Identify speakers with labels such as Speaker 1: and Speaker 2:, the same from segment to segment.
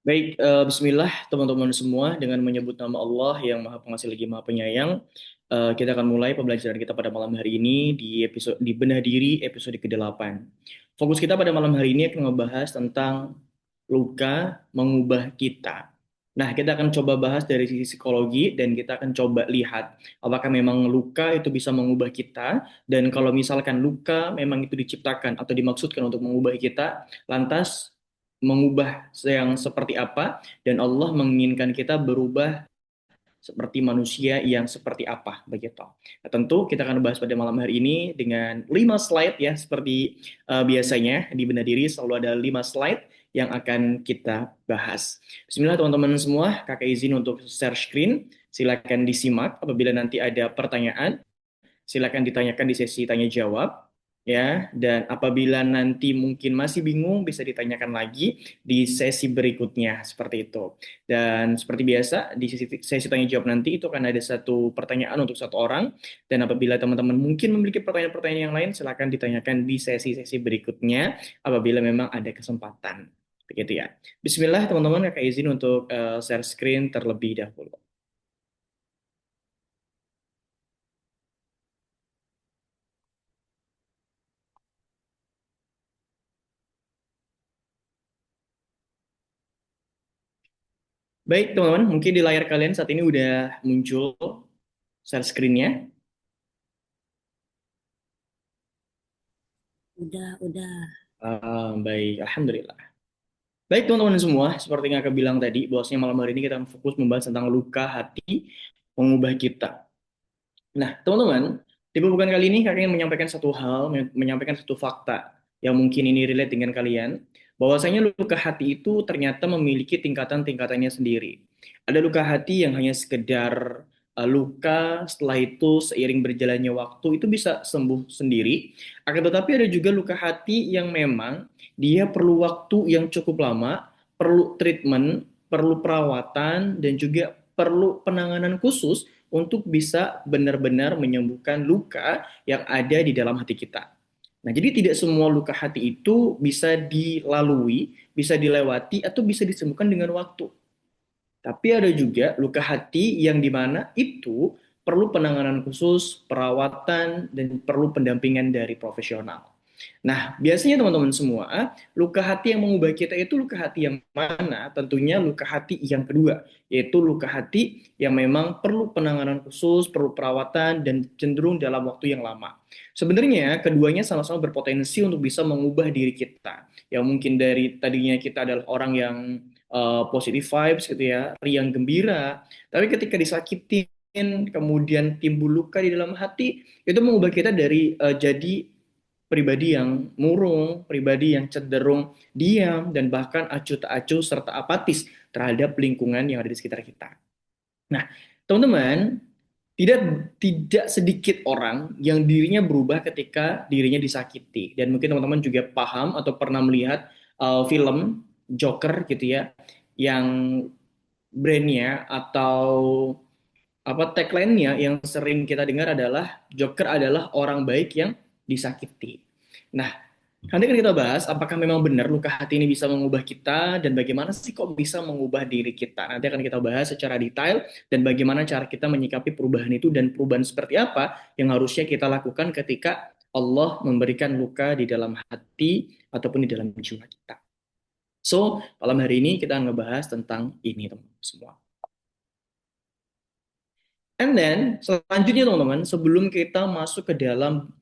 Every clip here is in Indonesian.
Speaker 1: Baik, Bismillah teman-teman semua dengan menyebut nama Allah yang Maha Pengasih lagi Maha Penyayang. Kita akan mulai pembelajaran kita pada malam hari ini di Benah Diri episode ke-8. Fokus kita pada malam hari ini akan membahas tentang luka mengubah kita. Nah, kita akan coba bahas dari sisi psikologi dan kita akan coba lihat apakah memang luka itu bisa mengubah kita, dan kalau misalkan luka memang itu diciptakan atau dimaksudkan untuk mengubah kita, lantas mengubah yang seperti apa, dan Allah menginginkan kita berubah seperti manusia yang seperti apa begitu. Nah, tentu kita akan bahas pada malam hari ini dengan 5 slide ya, seperti biasanya di Benar Diri selalu ada 5 slide yang akan kita bahas. Bismillah teman-teman semua, kakak izin untuk share screen. Silakan disimak, apabila nanti ada pertanyaan silakan ditanyakan di sesi tanya jawab ya, dan apabila nanti mungkin masih bingung bisa ditanyakan lagi di sesi berikutnya seperti itu. Dan seperti biasa di sesi tanya jawab nanti itu akan ada satu pertanyaan untuk satu orang, dan apabila teman-teman mungkin memiliki pertanyaan-pertanyaan yang lain silakan ditanyakan di sesi-sesi berikutnya apabila memang ada kesempatan. Begitu ya. Bismillah teman-teman, kakak izin untuk share screen terlebih dahulu. Baik, teman-teman, mungkin di layar kalian saat ini udah muncul share screen-nya.
Speaker 2: Udah.
Speaker 1: Baik, Alhamdulillah. Baik, teman-teman semua, seperti yang aku bilang tadi, bahwasanya malam hari ini kita akan fokus membahas tentang luka hati mengubah kita. Nah, teman-teman, di pembukaan kali ini kakak ingin menyampaikan satu hal, menyampaikan satu fakta yang mungkin ini relate dengan kalian, bahwasanya luka hati itu ternyata memiliki tingkatan-tingkatannya sendiri. Ada luka hati yang hanya sekedar luka, setelah itu seiring berjalannya waktu itu bisa sembuh sendiri. Akan tetapi ada juga luka hati yang memang dia perlu waktu yang cukup lama, perlu treatment, perlu perawatan, dan juga perlu penanganan khusus untuk bisa benar-benar menyembuhkan luka yang ada di dalam hati kita. Nah, jadi tidak semua luka hati itu bisa dilalui, bisa dilewati, atau bisa disembuhkan dengan waktu. Tapi ada juga luka hati yang dimana itu perlu penanganan khusus, perawatan, dan perlu pendampingan dari profesional. Nah, biasanya teman-teman semua, luka hati yang mengubah kita itu luka hati yang mana? Tentunya luka hati yang kedua, yaitu luka hati yang memang perlu penanganan khusus, perlu perawatan, dan cenderung dalam waktu yang lama. Sebenarnya keduanya sama-sama berpotensi untuk bisa mengubah diri kita. Yang mungkin dari tadinya kita adalah orang yang positive vibes gitu ya, riang gembira, tapi ketika disakitin, kemudian timbul luka di dalam hati, itu mengubah kita dari jadi pribadi yang murung, pribadi yang cenderung diam, dan bahkan acuh tak acuh serta apatis terhadap lingkungan yang ada di sekitar kita. Nah, teman-teman, tidak tidak sedikit orang yang dirinya berubah ketika dirinya disakiti. Dan mungkin teman-teman juga paham atau pernah melihat film Joker gitu ya, yang brandnya atau apa tagline-nya yang sering kita dengar adalah Joker adalah orang baik yang disakiti. Nah, nanti kan kita bahas apakah memang benar luka hati ini bisa mengubah kita, dan bagaimana sih kok bisa mengubah diri kita. Nanti akan kita bahas secara detail dan bagaimana cara kita menyikapi perubahan itu, dan perubahan seperti apa yang harusnya kita lakukan ketika Allah memberikan luka di dalam hati ataupun di dalam jiwa kita. So, malam hari ini kita akan ngebahas tentang ini teman-teman semua. And then selanjutnya teman-teman, sebelum kita masuk ke dalam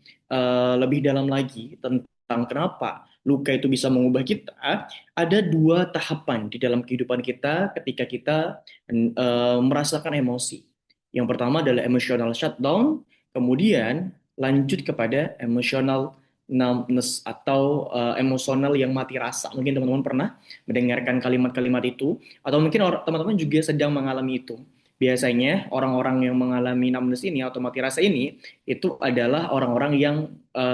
Speaker 1: lebih dalam lagi tentang kenapa luka itu bisa mengubah kita, ada dua tahapan di dalam kehidupan kita ketika kita merasakan emosi. Yang pertama adalah emotional shutdown, kemudian lanjut kepada emotional numbness atau emosional yang mati rasa. Mungkin teman-teman pernah mendengarkan kalimat-kalimat itu, atau mungkin teman-teman juga sedang mengalami itu. Biasanya orang-orang yang mengalami numbness ini atau mati rasa ini itu adalah orang-orang yang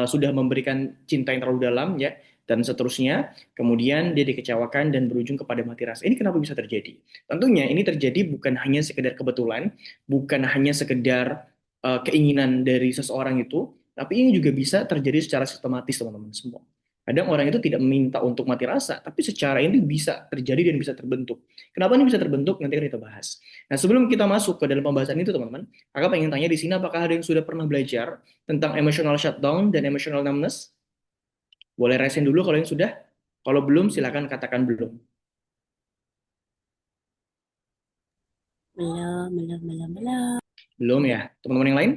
Speaker 1: sudah memberikan cinta yang terlalu dalam ya, dan seterusnya, kemudian dia dikecewakan dan berujung kepada mati rasa. Ini kenapa bisa terjadi? Tentunya ini terjadi bukan hanya sekedar kebetulan, bukan hanya sekedar keinginan dari seseorang itu, tapi ini juga bisa terjadi secara sistematis teman-teman semua. Kadang orang itu tidak meminta untuk mati rasa, tapi secara ini bisa terjadi dan bisa terbentuk. Kenapa ini bisa terbentuk? Nanti akan kita bahas. Nah, sebelum kita masuk ke dalam pembahasan itu, teman-teman, kakak pengen tanya di sini apakah ada yang sudah pernah belajar tentang emotional shutdown dan emotional numbness? Boleh resin dulu kalau yang sudah. Kalau belum, silakan katakan belum.
Speaker 2: Belum, belum, belum, belum.
Speaker 1: Belum ya, teman-teman yang lain?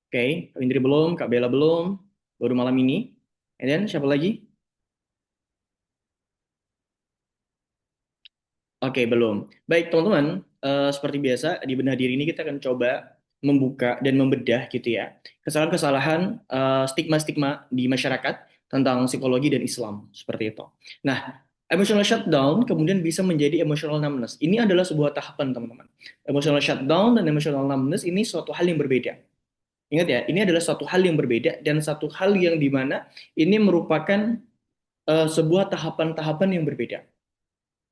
Speaker 1: Oke, Kak Indri belum, Kak Bella belum, baru malam ini. And then, siapa lagi? Oke, belum. Baik, teman-teman, seperti biasa di Bedah Diri ini kita akan coba membuka dan membedah gitu ya kesalahan-kesalahan, stigma-stigma di masyarakat tentang psikologi dan Islam seperti itu. Nah, emotional shutdown kemudian bisa menjadi emotional numbness. Ini adalah sebuah tahapan, teman-teman. Emotional shutdown dan emotional numbness ini suatu hal yang berbeda. Ingat ya, ini adalah suatu hal yang berbeda dan satu hal yang dimana ini merupakan sebuah tahapan-tahapan yang berbeda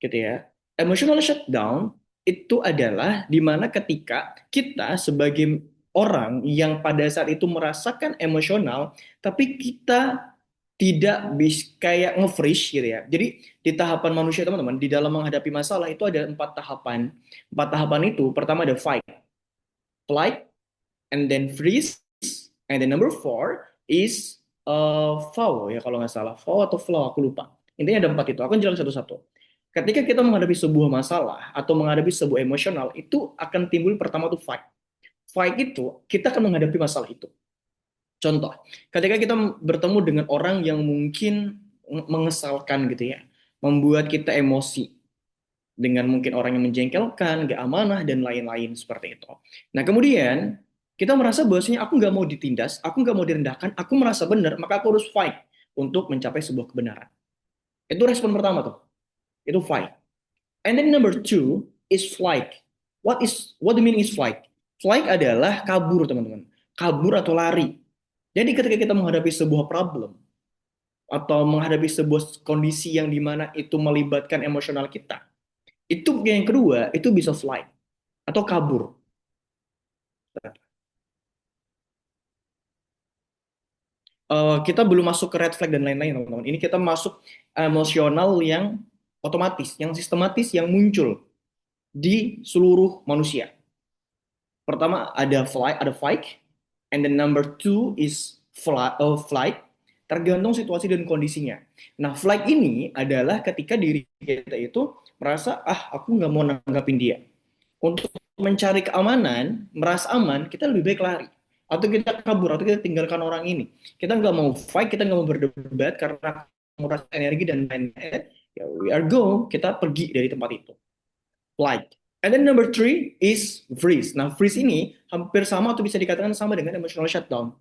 Speaker 1: gitu ya. Emotional shutdown itu adalah di mana ketika kita sebagai orang yang pada saat itu merasakan emosional, tapi kita tidak bisa kayak nge-freeze gitu ya. Jadi di tahapan manusia teman-teman, di dalam menghadapi masalah itu ada empat tahapan. Empat tahapan itu pertama ada fight, flight, and then freeze, and then number four is flow ya kalau nggak salah, flow atau flow aku lupa. Intinya ada empat itu. Aku jelaskan satu-satu. Ketika kita menghadapi sebuah masalah atau menghadapi sebuah emosional, itu akan timbul pertama tuh fight. Fight itu kita akan menghadapi masalah itu. Contoh, ketika kita bertemu dengan orang yang mungkin mengesalkan gitu ya, membuat kita emosi dengan mungkin orang yang menjengkelkan, gak amanah dan lain-lain seperti itu. Nah kemudian kita merasa bahwasanya aku nggak mau ditindas, aku nggak mau direndahkan, aku merasa benar, maka aku harus fight untuk mencapai sebuah kebenaran. Itu respon pertama tuh, itu fight. And then number two is flight. What the meaning is flight? Flight adalah kabur, teman-teman. Kabur atau lari. Jadi ketika kita menghadapi sebuah problem atau menghadapi sebuah kondisi yang dimana itu melibatkan emosional kita, itu yang kedua itu bisa flight atau kabur. Kita belum masuk ke red flag dan lain-lain, teman-teman. Ini kita masuk emosional yang otomatis, yang sistematis, yang muncul di seluruh manusia. Pertama ada fight, and then number two is flight, tergantung situasi dan kondisinya. Nah, flight ini adalah ketika diri kita itu merasa aku nggak mau nanggapin dia. Untuk mencari keamanan, merasa aman, kita lebih baik lari. Atau kita kabur, atau kita tinggalkan orang ini. Kita nggak mau fight, kita nggak mau berdebat karena merasa energi dan lain-lain. Ya, we are go, kita pergi dari tempat itu. Flight. And then number three is freeze. Nah, freeze ini hampir sama atau bisa dikatakan sama dengan emotional shutdown.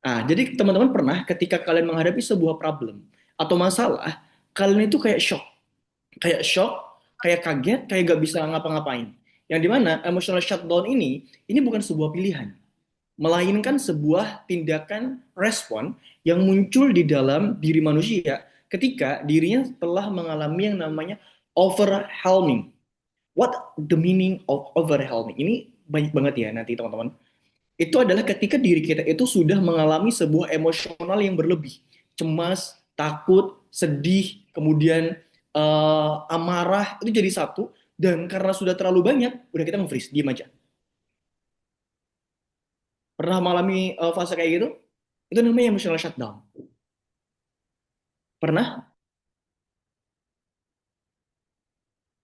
Speaker 1: Nah, jadi teman-teman pernah ketika kalian menghadapi sebuah problem atau masalah, kalian itu kayak shock, kayak kaget, kayak gak bisa ngapa-ngapain. Yang dimana emotional shutdown ini bukan sebuah pilihan, melainkan sebuah tindakan respon yang muncul di dalam diri manusia ketika dirinya telah mengalami yang namanya overwhelming. What the meaning of overwhelming? Ini banyak banget ya nanti teman-teman. Itu adalah ketika diri kita itu sudah mengalami sebuah emosional yang berlebih. Cemas, takut, sedih, kemudian amarah, itu jadi satu. Dan karena sudah terlalu banyak, udah kita nge-freeze, diem aja. Pernah mengalami fase kayak gitu? Itu namanya emotional shutdown. Pernah?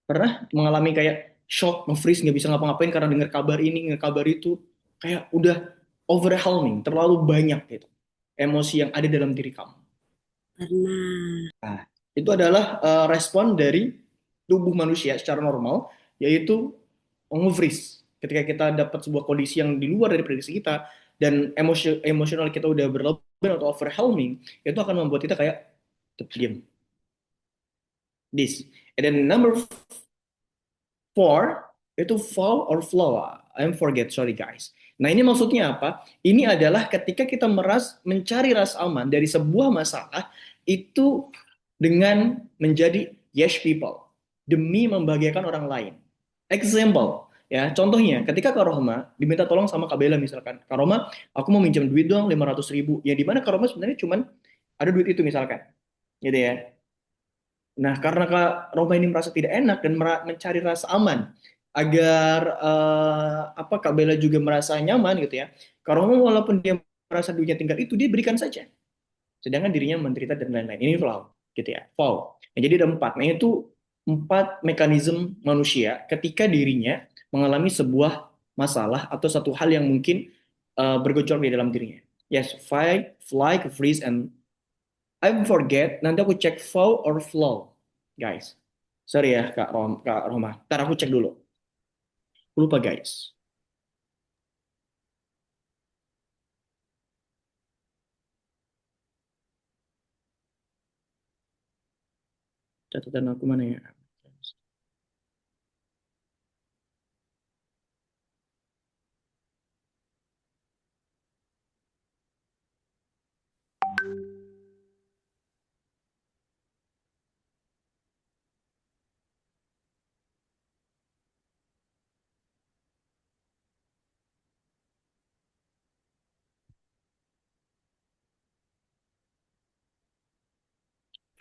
Speaker 1: Pernah mengalami kayak shock, nge-freeze, nggak bisa ngapa-ngapain karena dengar kabar ini, dengar kabar itu. Kayak udah overwhelming, terlalu banyak gitu. Emosi yang ada dalam diri kamu.
Speaker 2: Pernah.
Speaker 1: Nah, itu adalah respon dari tubuh manusia secara normal, yaitu nge-freeze. Ketika kita dapat sebuah kondisi yang di luar dari prediksi kita, dan emosional kita udah berlebihan atau overwhelming, itu akan membuat kita kayak diam. This. And then number four, itu fall or flow. I'm forget, sorry guys. Nah ini maksudnya apa? Ini adalah ketika kita mencari rasa aman dari sebuah masalah, itu dengan menjadi yes people demi membahagiakan orang lain. Example, Ya, contohnya ketika Kak Rohma diminta tolong sama Kak Bella misalkan, Kak Rohma, aku mau minjem duit dong 500 ribu. Ya di mana Kak Rohma sebenarnya cuman ada duit itu misalkan, gitu ya. Nah, karena Kak Rohma ini merasa tidak enak dan mencari rasa aman agar apa Kak Bella juga merasa nyaman gitu ya. Kak Rohma walaupun dia merasa duitnya tinggal itu dia berikan saja. Sedangkan dirinya menderita dan lain-lain. Ini flow, gitu ya. Flow. Nah, jadi ada empat. Nah, itu empat mekanisme manusia ketika dirinya mengalami sebuah masalah atau satu hal yang mungkin bergejolak di dalam dirinya. Yes, fight, flight, freeze, and I forget. Nanti aku cek flow or flow, guys. Sorry ya, Kak Roma. Ntar aku cek dulu. Aku lupa, guys. Catatan aku mana ya?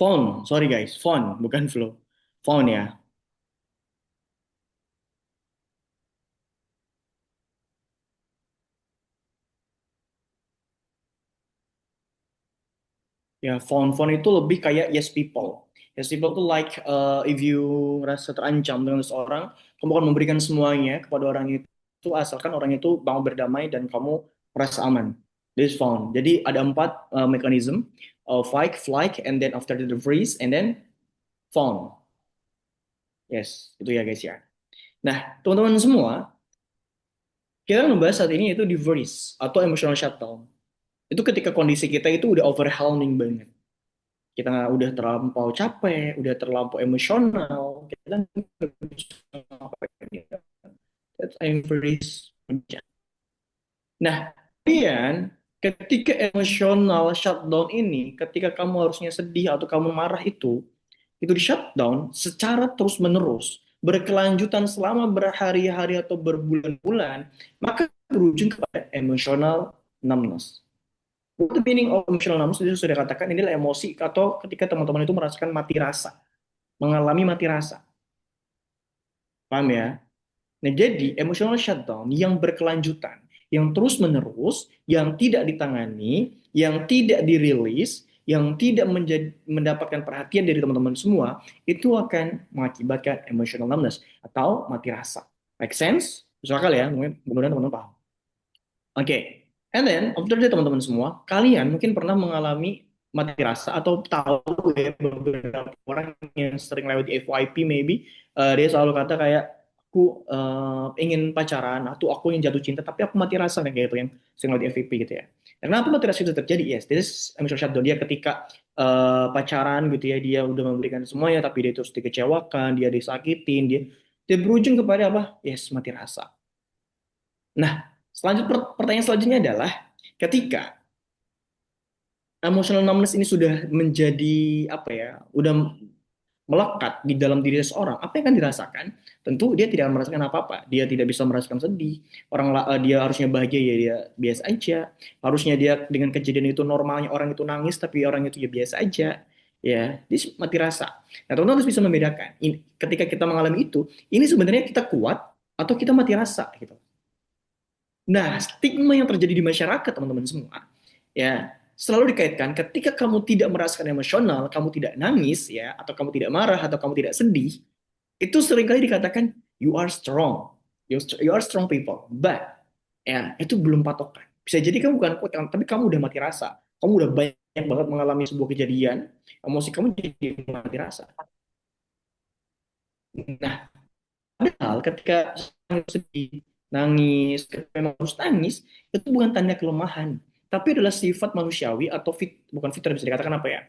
Speaker 1: Phone, sorry guys, phone, bukan flow. Phone ya. Ya, phone itu lebih kayak yes people. Yes people tuh like if you ngerasa terancam dengan seseorang, kamu akan memberikan semuanya kepada orang itu asalkan orang itu mau berdamai dan kamu merasa aman. This phone. Jadi ada empat mekanisme, fight, flight, and then after the freeze, and then phone. Yes, itu ya guys ya. Nah, teman-teman semua, kita membahas saat ini itu di freeze atau emotional shutdown. Itu ketika kondisi kita itu udah overwhelming banget, kita udah terlampau capek, udah terlampau emosional, kita nggak bisa ngapain. That's I'm very aja. Nah, kemudian ketika emosional shutdown ini, ketika kamu harusnya sedih atau kamu marah itu di shutdown secara terus-menerus, berkelanjutan selama berhari-hari atau berbulan-bulan, maka berujung kepada emotional numbness. What the meaning of emotional numbness itu sudah katakan inilah emosi atau ketika teman-teman itu merasakan mati rasa, mengalami mati rasa. Paham ya? Nah, jadi emotional shutdown yang berkelanjutan, yang terus-menerus, yang tidak ditangani, yang tidak dirilis, yang tidak mendapatkan perhatian dari teman-teman semua, itu akan mengakibatkan emotional numbness atau mati rasa. Make sense? Masuk akal ya? Mungkin kemudian teman-teman paham. Oke, and then after that teman-teman semua, kalian mungkin pernah mengalami mati rasa atau tahu ya beberapa orang yang sering lewat di FYP maybe dia selalu kata kayak aku ingin pacaran atau aku ingin jatuh cinta tapi aku mati rasa kayak gitu yang sering lewat di FYP gitu ya. Dan kenapa mati rasa itu terjadi? Yes, this is emotional shutdown dia ketika pacaran gitu ya dia udah memberikan semuanya tapi dia terus dikecewakan, dia disakitin, dia berujung kepada apa? Yes, mati rasa. Nah, pertanyaan selanjutnya adalah ketika emotional numbness ini sudah menjadi apa ya, udah melekat di dalam diri seseorang, apa yang akan dirasakan? Tentu dia tidak akan merasakan apa-apa. Dia tidak bisa merasakan sedih. Dia harusnya bahagia ya dia biasa aja. Harusnya dia dengan kejadian itu normalnya orang itu nangis tapi orang itu ya biasa aja. Ya, dia mati rasa. Nah, teman-teman harus bisa membedakan. Ketika kita mengalami itu, ini sebenarnya kita kuat atau kita mati rasa gitu. Nah, stigma yang terjadi di masyarakat, teman-teman semua, ya, selalu dikaitkan ketika kamu tidak merasakan emosional, kamu tidak nangis, ya, atau kamu tidak marah, atau kamu tidak sedih, itu seringkali dikatakan you are strong, you are strong people, but ya itu belum patokan. Bisa jadi kamu bukan kuat, tapi kamu udah mati rasa, kamu udah banyak banget mengalami sebuah kejadian, emosi kamu jadi mati rasa. Nah, padahal ketika sedih, nangis, ketika memang harus nangis, itu bukan tanda kelemahan, tapi adalah sifat manusiawi atau bukan fitur bisa dikatakan apa ya?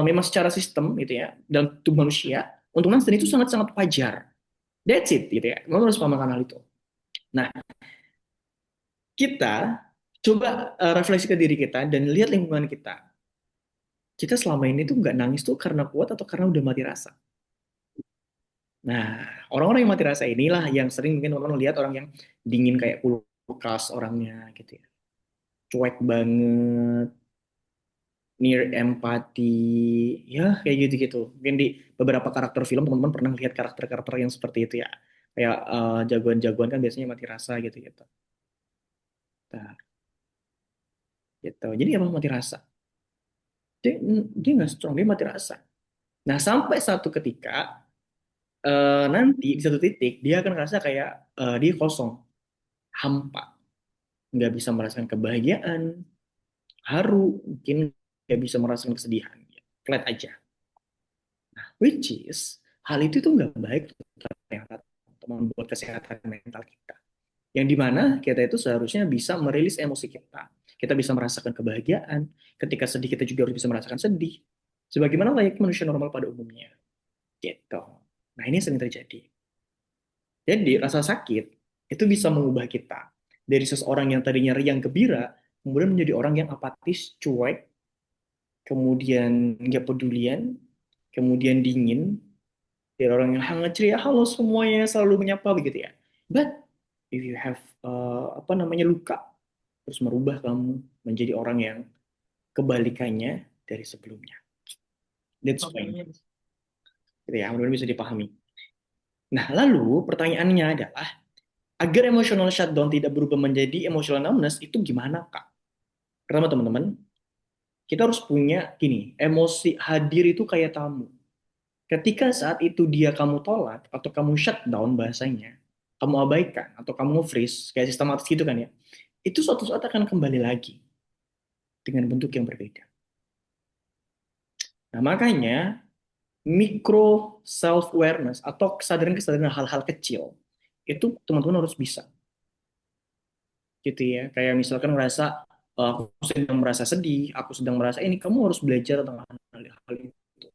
Speaker 1: Memang secara sistem gitu ya, dan tubuh manusia untuk nangis dan itu sangat-sangat wajar. That's it gitu ya. Kamu harus paham hal itu. Nah, kita coba refleksi ke diri kita dan lihat lingkungan kita. Kita selama ini tuh nggak nangis tuh karena kuat atau karena udah mati rasa. Nah, orang-orang yang mati rasa inilah yang sering mungkin teman-teman lihat orang yang dingin kayak kulkas orangnya gitu ya. Cuek banget, near empathy, ya kayak gitu-gitu. Mungkin di beberapa karakter film teman-teman pernah lihat karakter-karakter yang seperti itu ya. Kayak jagoan-jagoan kan biasanya mati rasa gitu-gitu. Nah, gitu. Jadi apa mati rasa? Dia nggak strong, dia mati rasa. Nah, sampai satu ketika nanti di satu titik dia akan ngerasa kayak dia kosong, hampa, nggak bisa merasakan kebahagiaan, haru, mungkin nggak bisa merasakan kesedihan. Flat aja. Which is, hal itu tuh nggak baik ternyata untuk membuat kesehatan mental kita. Yang dimana kita itu seharusnya bisa merilis emosi kita. Kita bisa merasakan kebahagiaan. Ketika sedih kita juga harus bisa merasakan sedih. Sebagaimana layaknya manusia normal pada umumnya. Gitu. Nah ini sering terjadi. Jadi rasa sakit itu bisa mengubah kita. Dari seseorang yang tadinya riang gembira, kemudian menjadi orang yang apatis, cuek, kemudian nggak pedulian, kemudian dingin, dari orang yang hangat ceria, halo semuanya, selalu menyapa begitu ya. But if you have apa namanya luka, terus merubah kamu menjadi orang yang kebalikannya dari sebelumnya. That's fine. Gitu ya, mudah-mudahan bisa dipahami. Nah, lalu pertanyaannya adalah, agar emotional shutdown tidak berubah menjadi emotional numbness, itu gimana, Kak? Pertama, teman-teman, kita harus punya gini, emosi hadir itu kayak tamu. Ketika saat itu dia kamu tolak atau kamu shutdown bahasanya, kamu abaikan atau kamu freeze kayak sistematis gitu kan ya, itu suatu saat akan kembali lagi dengan bentuk yang berbeda. Nah, makanya micro self awareness atau kesadaran-kesadaran hal-hal kecil itu teman-teman harus bisa gitu ya. Kayak misalkan merasa aku sedang merasa sedih, aku sedang merasa ini, kamu harus belajar tentang hal itu.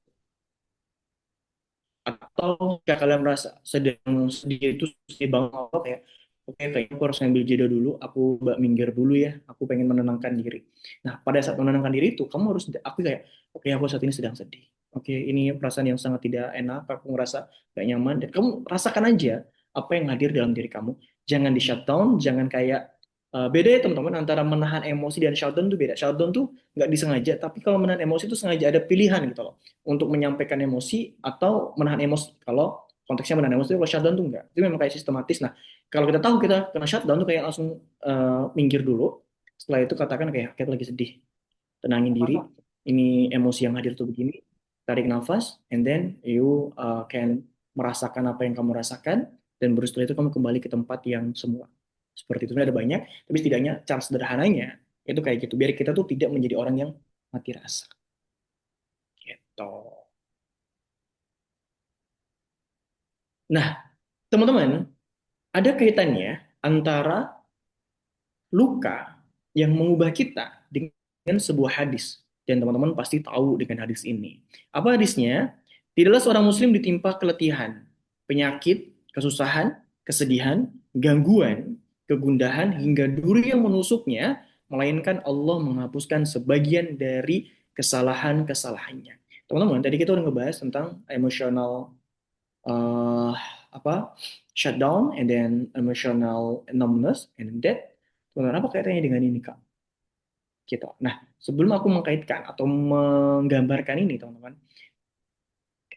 Speaker 1: Atau kayak kalian merasa sedang sedih itu sedih banget kayak oke kayaknya aku harus ngambil jeda dulu, aku minggir dulu ya, aku pengen menenangkan diri. Nah pada saat menenangkan diri itu kamu harus, aku kayak oke aku saat ini sedang sedih, oke ini perasaan yang sangat tidak enak, aku ngerasa gak nyaman, dan kamu rasakan aja apa yang hadir dalam diri kamu. Jangan di shutdown, jangan kayak beda ya teman-teman, antara menahan emosi dan shutdown tuh beda. Shutdown tuh nggak disengaja, tapi kalau menahan emosi itu sengaja, ada pilihan gitu loh untuk menyampaikan emosi atau menahan emosi. Kalau konteksnya menahan emosi, kalau shutdown tuh enggak. Itu memang kayak sistematis. Nah, kalau kita tahu kita kena shutdown tuh kayak langsung minggir dulu. Setelah itu katakan kayak kita lagi sedih, tenangin diri. Ini emosi yang hadir tuh begini. Tarik nafas, and then you can merasakan apa yang kamu rasakan, dan baru setelah itu kamu kembali ke tempat yang semula. Seperti itu. Ada banyak, tapi setidaknya cara sederhananya itu kayak gitu. Biar kita tuh tidak menjadi orang yang mati rasa. Gitu. Nah, teman-teman, ada kaitannya antara luka yang mengubah kita dengan sebuah hadis. Dan teman-teman pasti tahu dengan hadis ini. Apa hadisnya? Tidaklah seorang muslim ditimpa keletihan, penyakit, kesusahan, kesedihan, gangguan, kegundahan, hingga duri yang menusuknya, melainkan Allah menghapuskan sebagian dari kesalahan-kesalahannya. Teman-teman, tadi kita udah ngebahas tentang emotional uh, apa shutdown and then emotional numbness and death. Sebenarnya apa kaitannya dengan ini Kak? Gitu. Nah, sebelum aku mengkaitkan atau menggambarkan ini teman-teman,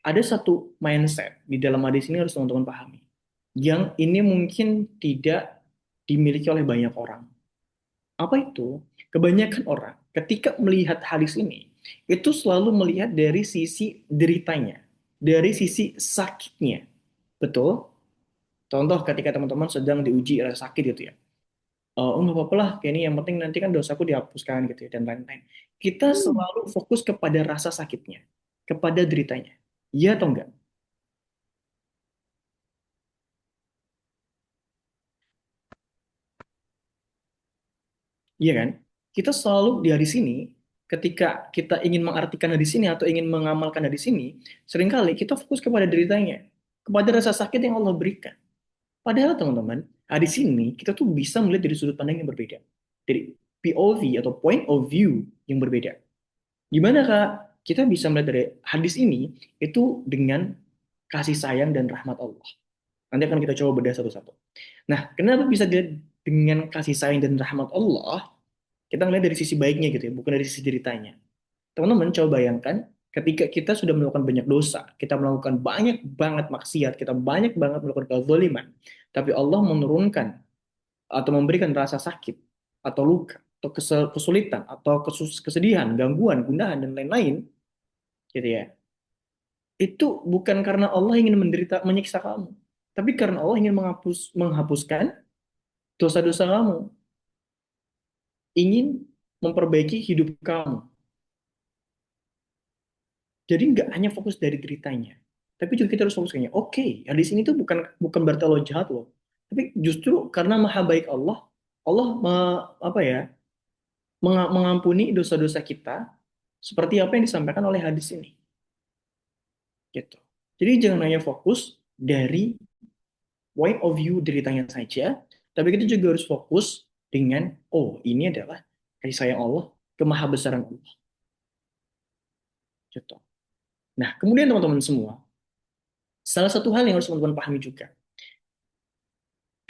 Speaker 1: ada satu mindset di dalam hadis ini harus teman-teman pahami. Yang ini mungkin tidak dimiliki oleh banyak orang. Apa itu? Kebanyakan orang ketika melihat hadis ini itu selalu melihat dari sisi deritanya, dari sisi sakitnya. Betul? Contoh ketika teman-teman sedang diuji rasa sakit gitu ya. Oh nggak apa-apa lah, kayak ini yang penting nanti kan dosaku dihapuskan gitu ya, dan lain-lain. Kita selalu fokus kepada rasa sakitnya, kepada deritanya. Iya atau enggak? Iya kan? Kita selalu di hadis ini, ketika kita ingin mengartikan hadis ini atau ingin mengamalkan hadis ini, seringkali kita fokus kepada deritanya, kepada rasa sakit yang Allah berikan. Padahal teman-teman, hadis ini kita tuh bisa melihat dari sudut pandang yang berbeda. Dari POV atau point of view yang berbeda. Gimana Kak? Kita bisa melihat dari hadis ini itu dengan kasih sayang dan rahmat Allah. Nanti akan kita coba bedah satu-satu. Nah, kenapa bisa dilihat dengan kasih sayang dan rahmat Allah? Kita ngeliat dari sisi baiknya gitu ya, bukan dari sisi deritanya. Teman-teman coba bayangkan ketika kita sudah melakukan banyak dosa, kita melakukan banyak banget maksiat, kita banyak banget melakukan kezaliman, tapi Allah menurunkan atau memberikan rasa sakit atau luka atau kesulitan atau kesedihan, gangguan, gundahan dan lain-lain, gitu ya. Itu bukan karena Allah ingin menderita menyiksa kamu, tapi karena Allah ingin menghapuskan dosa-dosa kamu, ingin memperbaiki hidup kamu. Jadi nggak hanya fokus dari deritanya, tapi juga kita harus fokus kayaknya. Oke, di sini tuh bukan bukan berarti Allah jahat loh, tapi justru karena maha baik Allah, Allah apa ya, mengampuni dosa-dosa kita seperti apa yang disampaikan oleh hadis ini, gitu. Jadi jangan hanya fokus dari point of view deritanya saja, tapi kita juga harus fokus dengan, oh ini adalah kasih sayang Allah, kemahabesaran Allah, gitu. Nah, kemudian teman-teman semua, salah satu hal yang harus teman-teman pahami juga,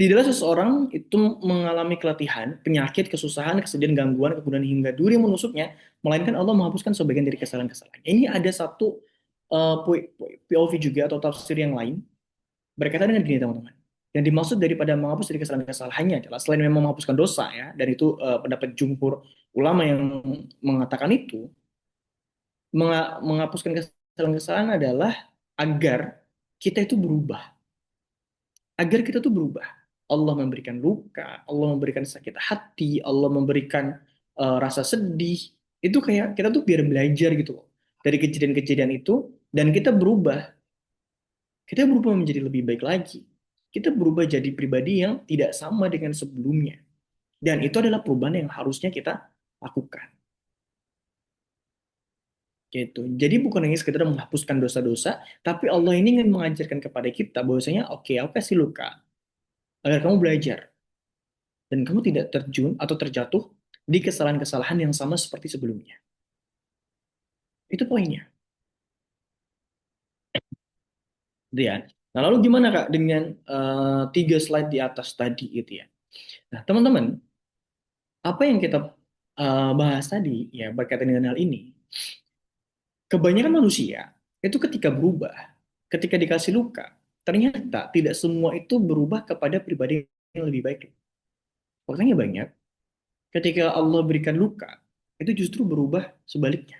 Speaker 1: tidaklah seseorang itu mengalami keletihan, penyakit, kesusahan, kesedihan, gangguan, kegunaan hingga duri yang menusuknya, melainkan Allah menghapuskan sebagian dari kesalahan-kesalahan. Ini ada satu POV juga atau tafsir yang lain berkaitan dengan gini teman-teman. Yang dimaksud daripada menghapus dari kesalahan-kesalahannya adalah selain memang menghapuskan dosa ya, dan itu pendapat jumhur ulama yang mengatakan itu, menghapuskan kesalahan-kesalahan adalah agar kita itu berubah, agar kita tuh berubah. Allah memberikan luka, Allah memberikan sakit hati, Allah memberikan rasa sedih. Itu kayak kita tuh biar belajar gitu loh dari kejadian-kejadian itu dan kita berubah. Kita berubah menjadi lebih baik lagi. Kita berubah jadi pribadi yang tidak sama dengan sebelumnya. Dan itu adalah perubahan yang harusnya kita lakukan. Gitu. Jadi bukan hanya sekedar menghapuskan dosa-dosa, tapi Allah ini ingin mengajarkan kepada kita bahwasanya oke, aku kasih luka agar kamu belajar dan kamu tidak terjun atau terjatuh di kesalahan-kesalahan yang sama seperti sebelumnya. Itu poinnya. Gitu ya. Nah, lalu gimana Kak dengan tiga slide di atas tadi gitu ya. Nah, teman-teman, apa yang kita bahas tadi ya berkaitan dengan hal ini, kebanyakan manusia itu ketika berubah, ketika dikasih luka, ternyata tidak semua itu berubah kepada pribadi yang lebih baik. Faktanya banyak, ketika Allah berikan luka, itu justru berubah sebaliknya,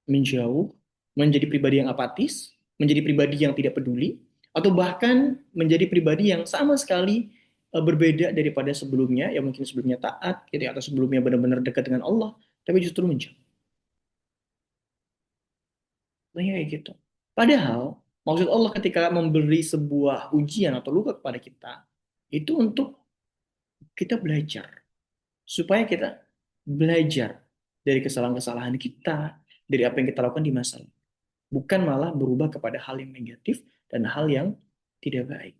Speaker 1: menjauh, menjadi pribadi yang apatis, menjadi pribadi yang tidak peduli, atau bahkan menjadi pribadi yang sama sekali berbeda daripada sebelumnya, yang mungkin sebelumnya taat, gitu ya, atau sebelumnya benar-benar dekat dengan Allah, tapi justru menjauh. Nah, kayak gitu. Padahal, maksud Allah ketika memberi sebuah ujian atau luka kepada kita, itu untuk kita belajar. Supaya kita belajar dari kesalahan-kesalahan kita, dari apa yang kita lakukan di masa lalu. Bukan malah berubah kepada hal yang negatif dan hal yang tidak baik.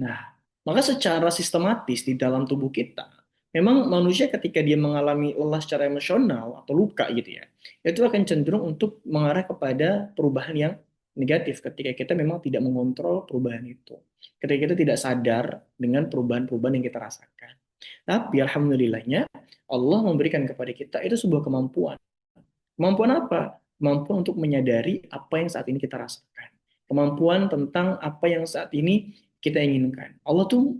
Speaker 1: Nah, maka secara sistematis di dalam tubuh kita, memang manusia ketika dia mengalami lelah secara emosional atau luka gitu ya, itu akan cenderung untuk mengarah kepada perubahan yang negatif ketika kita memang tidak mengontrol perubahan itu. Ketika kita tidak sadar dengan perubahan-perubahan yang kita rasakan. Tapi alhamdulillahnya Allah memberikan kepada kita itu sebuah kemampuan. Kemampuan apa? Kemampuan untuk menyadari apa yang saat ini kita rasakan. Kemampuan tentang apa yang saat ini kita inginkan. Allah tuh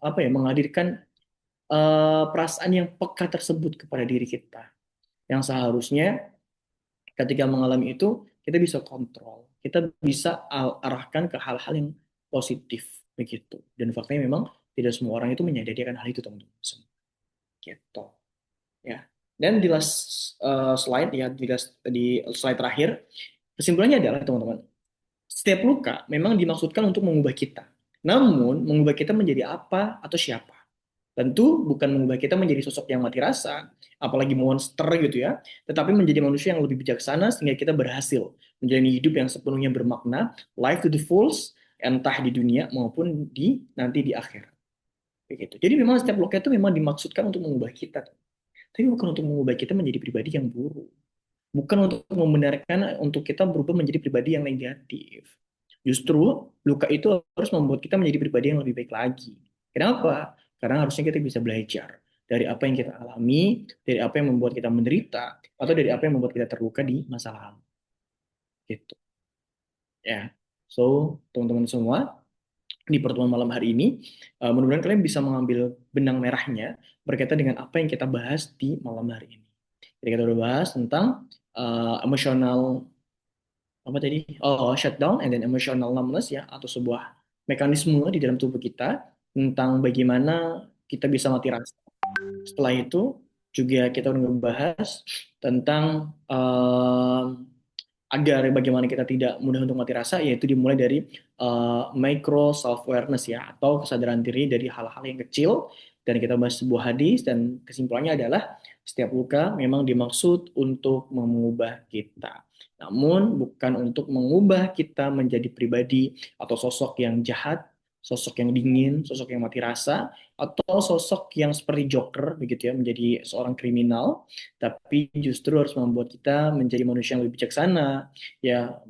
Speaker 1: apa ya, menghadirkan perasaan yang peka tersebut kepada diri kita. Yang seharusnya ketika mengalami itu kita bisa kontrol. Kita bisa arahkan ke hal-hal yang positif begitu. Dan faktanya memang tidak semua orang itu menyadari akan hal itu teman-teman. Gitu. Ya. Dan di last slide ya di slide terakhir kesimpulannya adalah teman-teman, setiap luka memang dimaksudkan untuk mengubah kita. Namun mengubah kita menjadi apa atau siapa? Tentu bukan mengubah kita menjadi sosok yang mati rasa, apalagi monster gitu ya, tetapi menjadi manusia yang lebih bijaksana sehingga kita berhasil menjalani hidup yang sepenuhnya bermakna, life to the fullest, entah di dunia maupun di nanti di akhir. Begitu. Jadi memang setiap luka itu memang dimaksudkan untuk mengubah kita. Tapi bukan untuk mengubah kita menjadi pribadi yang buruk. Bukan untuk membenarkan untuk kita berubah menjadi pribadi yang negatif. Justru luka itu harus membuat kita menjadi pribadi yang lebih baik lagi. Kenapa? Karena harusnya kita bisa belajar dari apa yang kita alami, dari apa yang membuat kita menderita, atau dari apa yang membuat kita terluka di masa lalu. Gitu. Ya. So, teman-teman semua, di pertemuan malam hari ini, mudah-mudahan kalian bisa mengambil benang merahnya berkaitan dengan apa yang kita bahas di malam hari ini. Jadi kita udah bahas tentang emosional apa tadi? Oh, shutdown and then emotional numbness ya, atau sebuah mekanisme di dalam tubuh kita tentang bagaimana kita bisa mati rasa. Setelah itu juga kita udah ngebahas tentang agar bagaimana kita tidak mudah untuk mati rasa, yaitu dimulai dari micro self awareness ya, atau kesadaran diri dari hal-hal yang kecil. Dan kita bahas sebuah hadis dan kesimpulannya adalah setiap luka memang dimaksud untuk mengubah kita, namun bukan untuk mengubah kita menjadi pribadi atau sosok yang jahat, sosok yang dingin, sosok yang mati rasa, atau sosok yang seperti Joker begitu ya, menjadi seorang kriminal, tapi justru harus membuat kita menjadi manusia yang lebih bijaksana, ya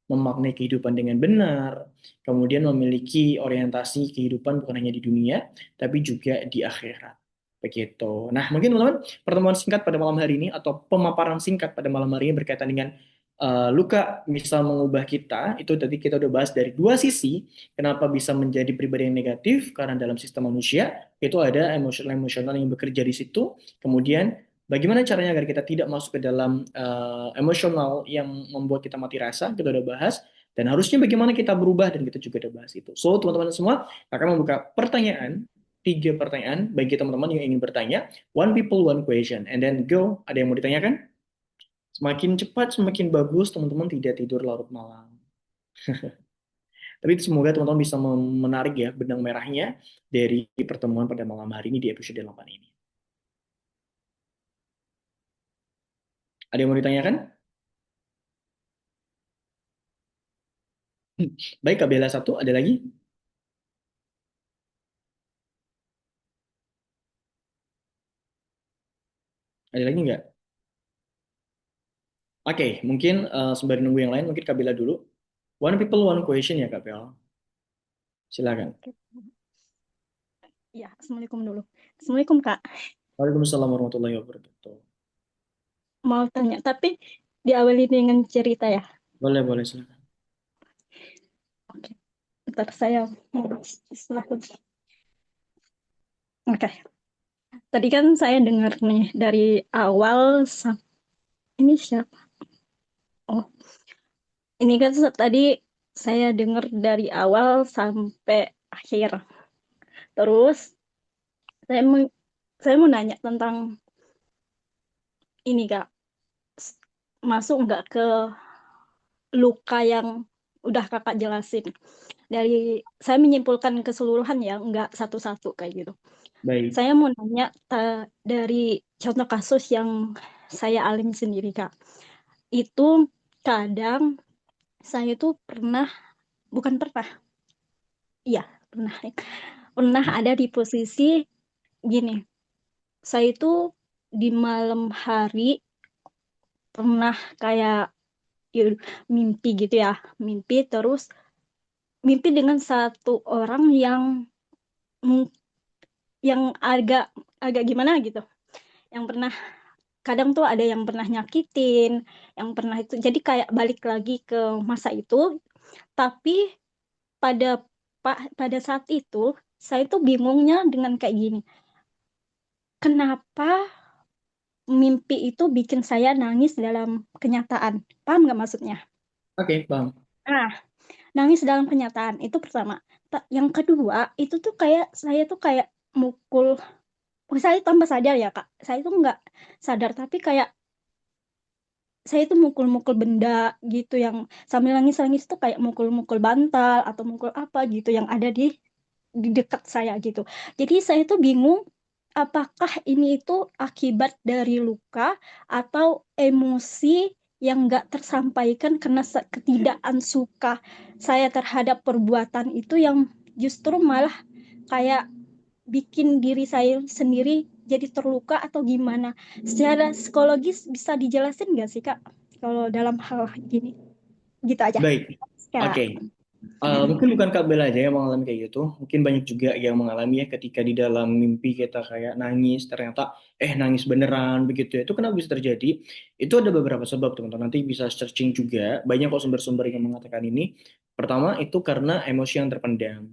Speaker 1: memaknai kehidupan dengan benar, kemudian memiliki orientasi kehidupan bukan hanya di dunia, tapi juga di akhirat. Begitu. Nah, mungkin teman-teman, pertemuan singkat pada malam hari ini atau pemaparan singkat pada malam hari ini berkaitan dengan luka bisa mengubah kita, itu tadi kita udah bahas dari dua sisi, kenapa bisa menjadi pribadi yang negatif, karena dalam sistem manusia, itu ada emosional-emosional yang bekerja di situ, kemudian bagaimana caranya agar kita tidak masuk ke dalam emosional yang membuat kita mati rasa, kita udah bahas, dan harusnya bagaimana kita berubah, dan kita juga udah bahas itu. So, teman-teman semua, akan membuka pertanyaan, tiga pertanyaan bagi teman-teman yang ingin bertanya, one people, one question, and then go, ada yang mau ditanyakan? Semakin cepat, semakin bagus, teman-teman tidak tidur larut malam. Tapi semoga teman-teman bisa menarik ya benang merahnya dari pertemuan pada malam hari ini di episode 8 ini. Ada yang mau ditanyakan? Baik, Kak Bella satu, ada lagi? Ada lagi nggak? Oke, mungkin sembari nunggu yang lain, mungkin Kak Bella dulu. One people, one question ya Kak Bella. Silakan.
Speaker 3: Oke. Ya, Assalamualaikum dulu. Assalamualaikum, Kak.
Speaker 1: Waalaikumsalam warahmatullahi wabarakatuh.
Speaker 3: Mau tanya, tapi diawali dengan cerita ya.
Speaker 1: Boleh, boleh, silakan.
Speaker 3: Oke. Ntar saya mau setelah Oke. Tadi kan saya dengar nih dari awal ini siapa? Oh, ini kan tadi saya dengar dari awal sampai akhir. Terus saya mau saya mau nanya tentang ini, Kak. Masuk nggak ke luka yang udah Kakak jelasin? Dari saya menyimpulkan keseluruhan ya, nggak satu-satu kayak gitu.
Speaker 1: Baik,
Speaker 3: Saya mau nanya dari contoh kasus yang saya alami sendiri, Kak. Itu kadang saya tuh bukan pernah, iya pernah, pernah ada di posisi gini. Saya itu di malam hari pernah kayak ya, mimpi gitu ya, mimpi dengan satu orang mung- yang agak agak gimana gitu, yang pernah kadang tuh ada yang pernah nyakitin, yang pernah itu jadi kayak balik lagi ke masa itu. Tapi pada pada saat itu saya tuh bingungnya dengan kayak gini, kenapa mimpi itu bikin saya nangis dalam kenyataan, paham nggak maksudnya?
Speaker 1: oke, paham.
Speaker 3: Nah, nangis dalam kenyataan itu pertama. Yang kedua itu tuh kayak saya tuh kayak mukul. Oh, saya tambah sadar ya, Kak, saya tuh nggak sadar tapi kayak saya itu mukul-mukul benda gitu, yang sambil nangis-nangis tuh kayak mukul-mukul bantal atau mukul apa gitu yang ada di dekat saya gitu. Jadi saya tuh bingung apakah ini itu akibat dari luka atau emosi yang nggak tersampaikan karena ketidakan suka saya terhadap perbuatan itu yang justru malah kayak bikin diri saya sendiri jadi terluka atau gimana. Secara psikologis bisa dijelasin nggak sih, Kak, kalau dalam hal gini? Gitu aja.
Speaker 1: Baik,
Speaker 3: Kak.
Speaker 1: oke. Mungkin bukan Kak Bella aja yang mengalami kayak gitu. Mungkin banyak juga yang mengalami ya ketika di dalam mimpi kita kayak nangis, ternyata nangis beneran begitu ya. Itu kenapa bisa terjadi? Itu ada beberapa sebab teman-teman. Nanti bisa searching juga. Banyak kok sumber-sumber yang mengatakan ini. Pertama itu karena emosi yang terpendam.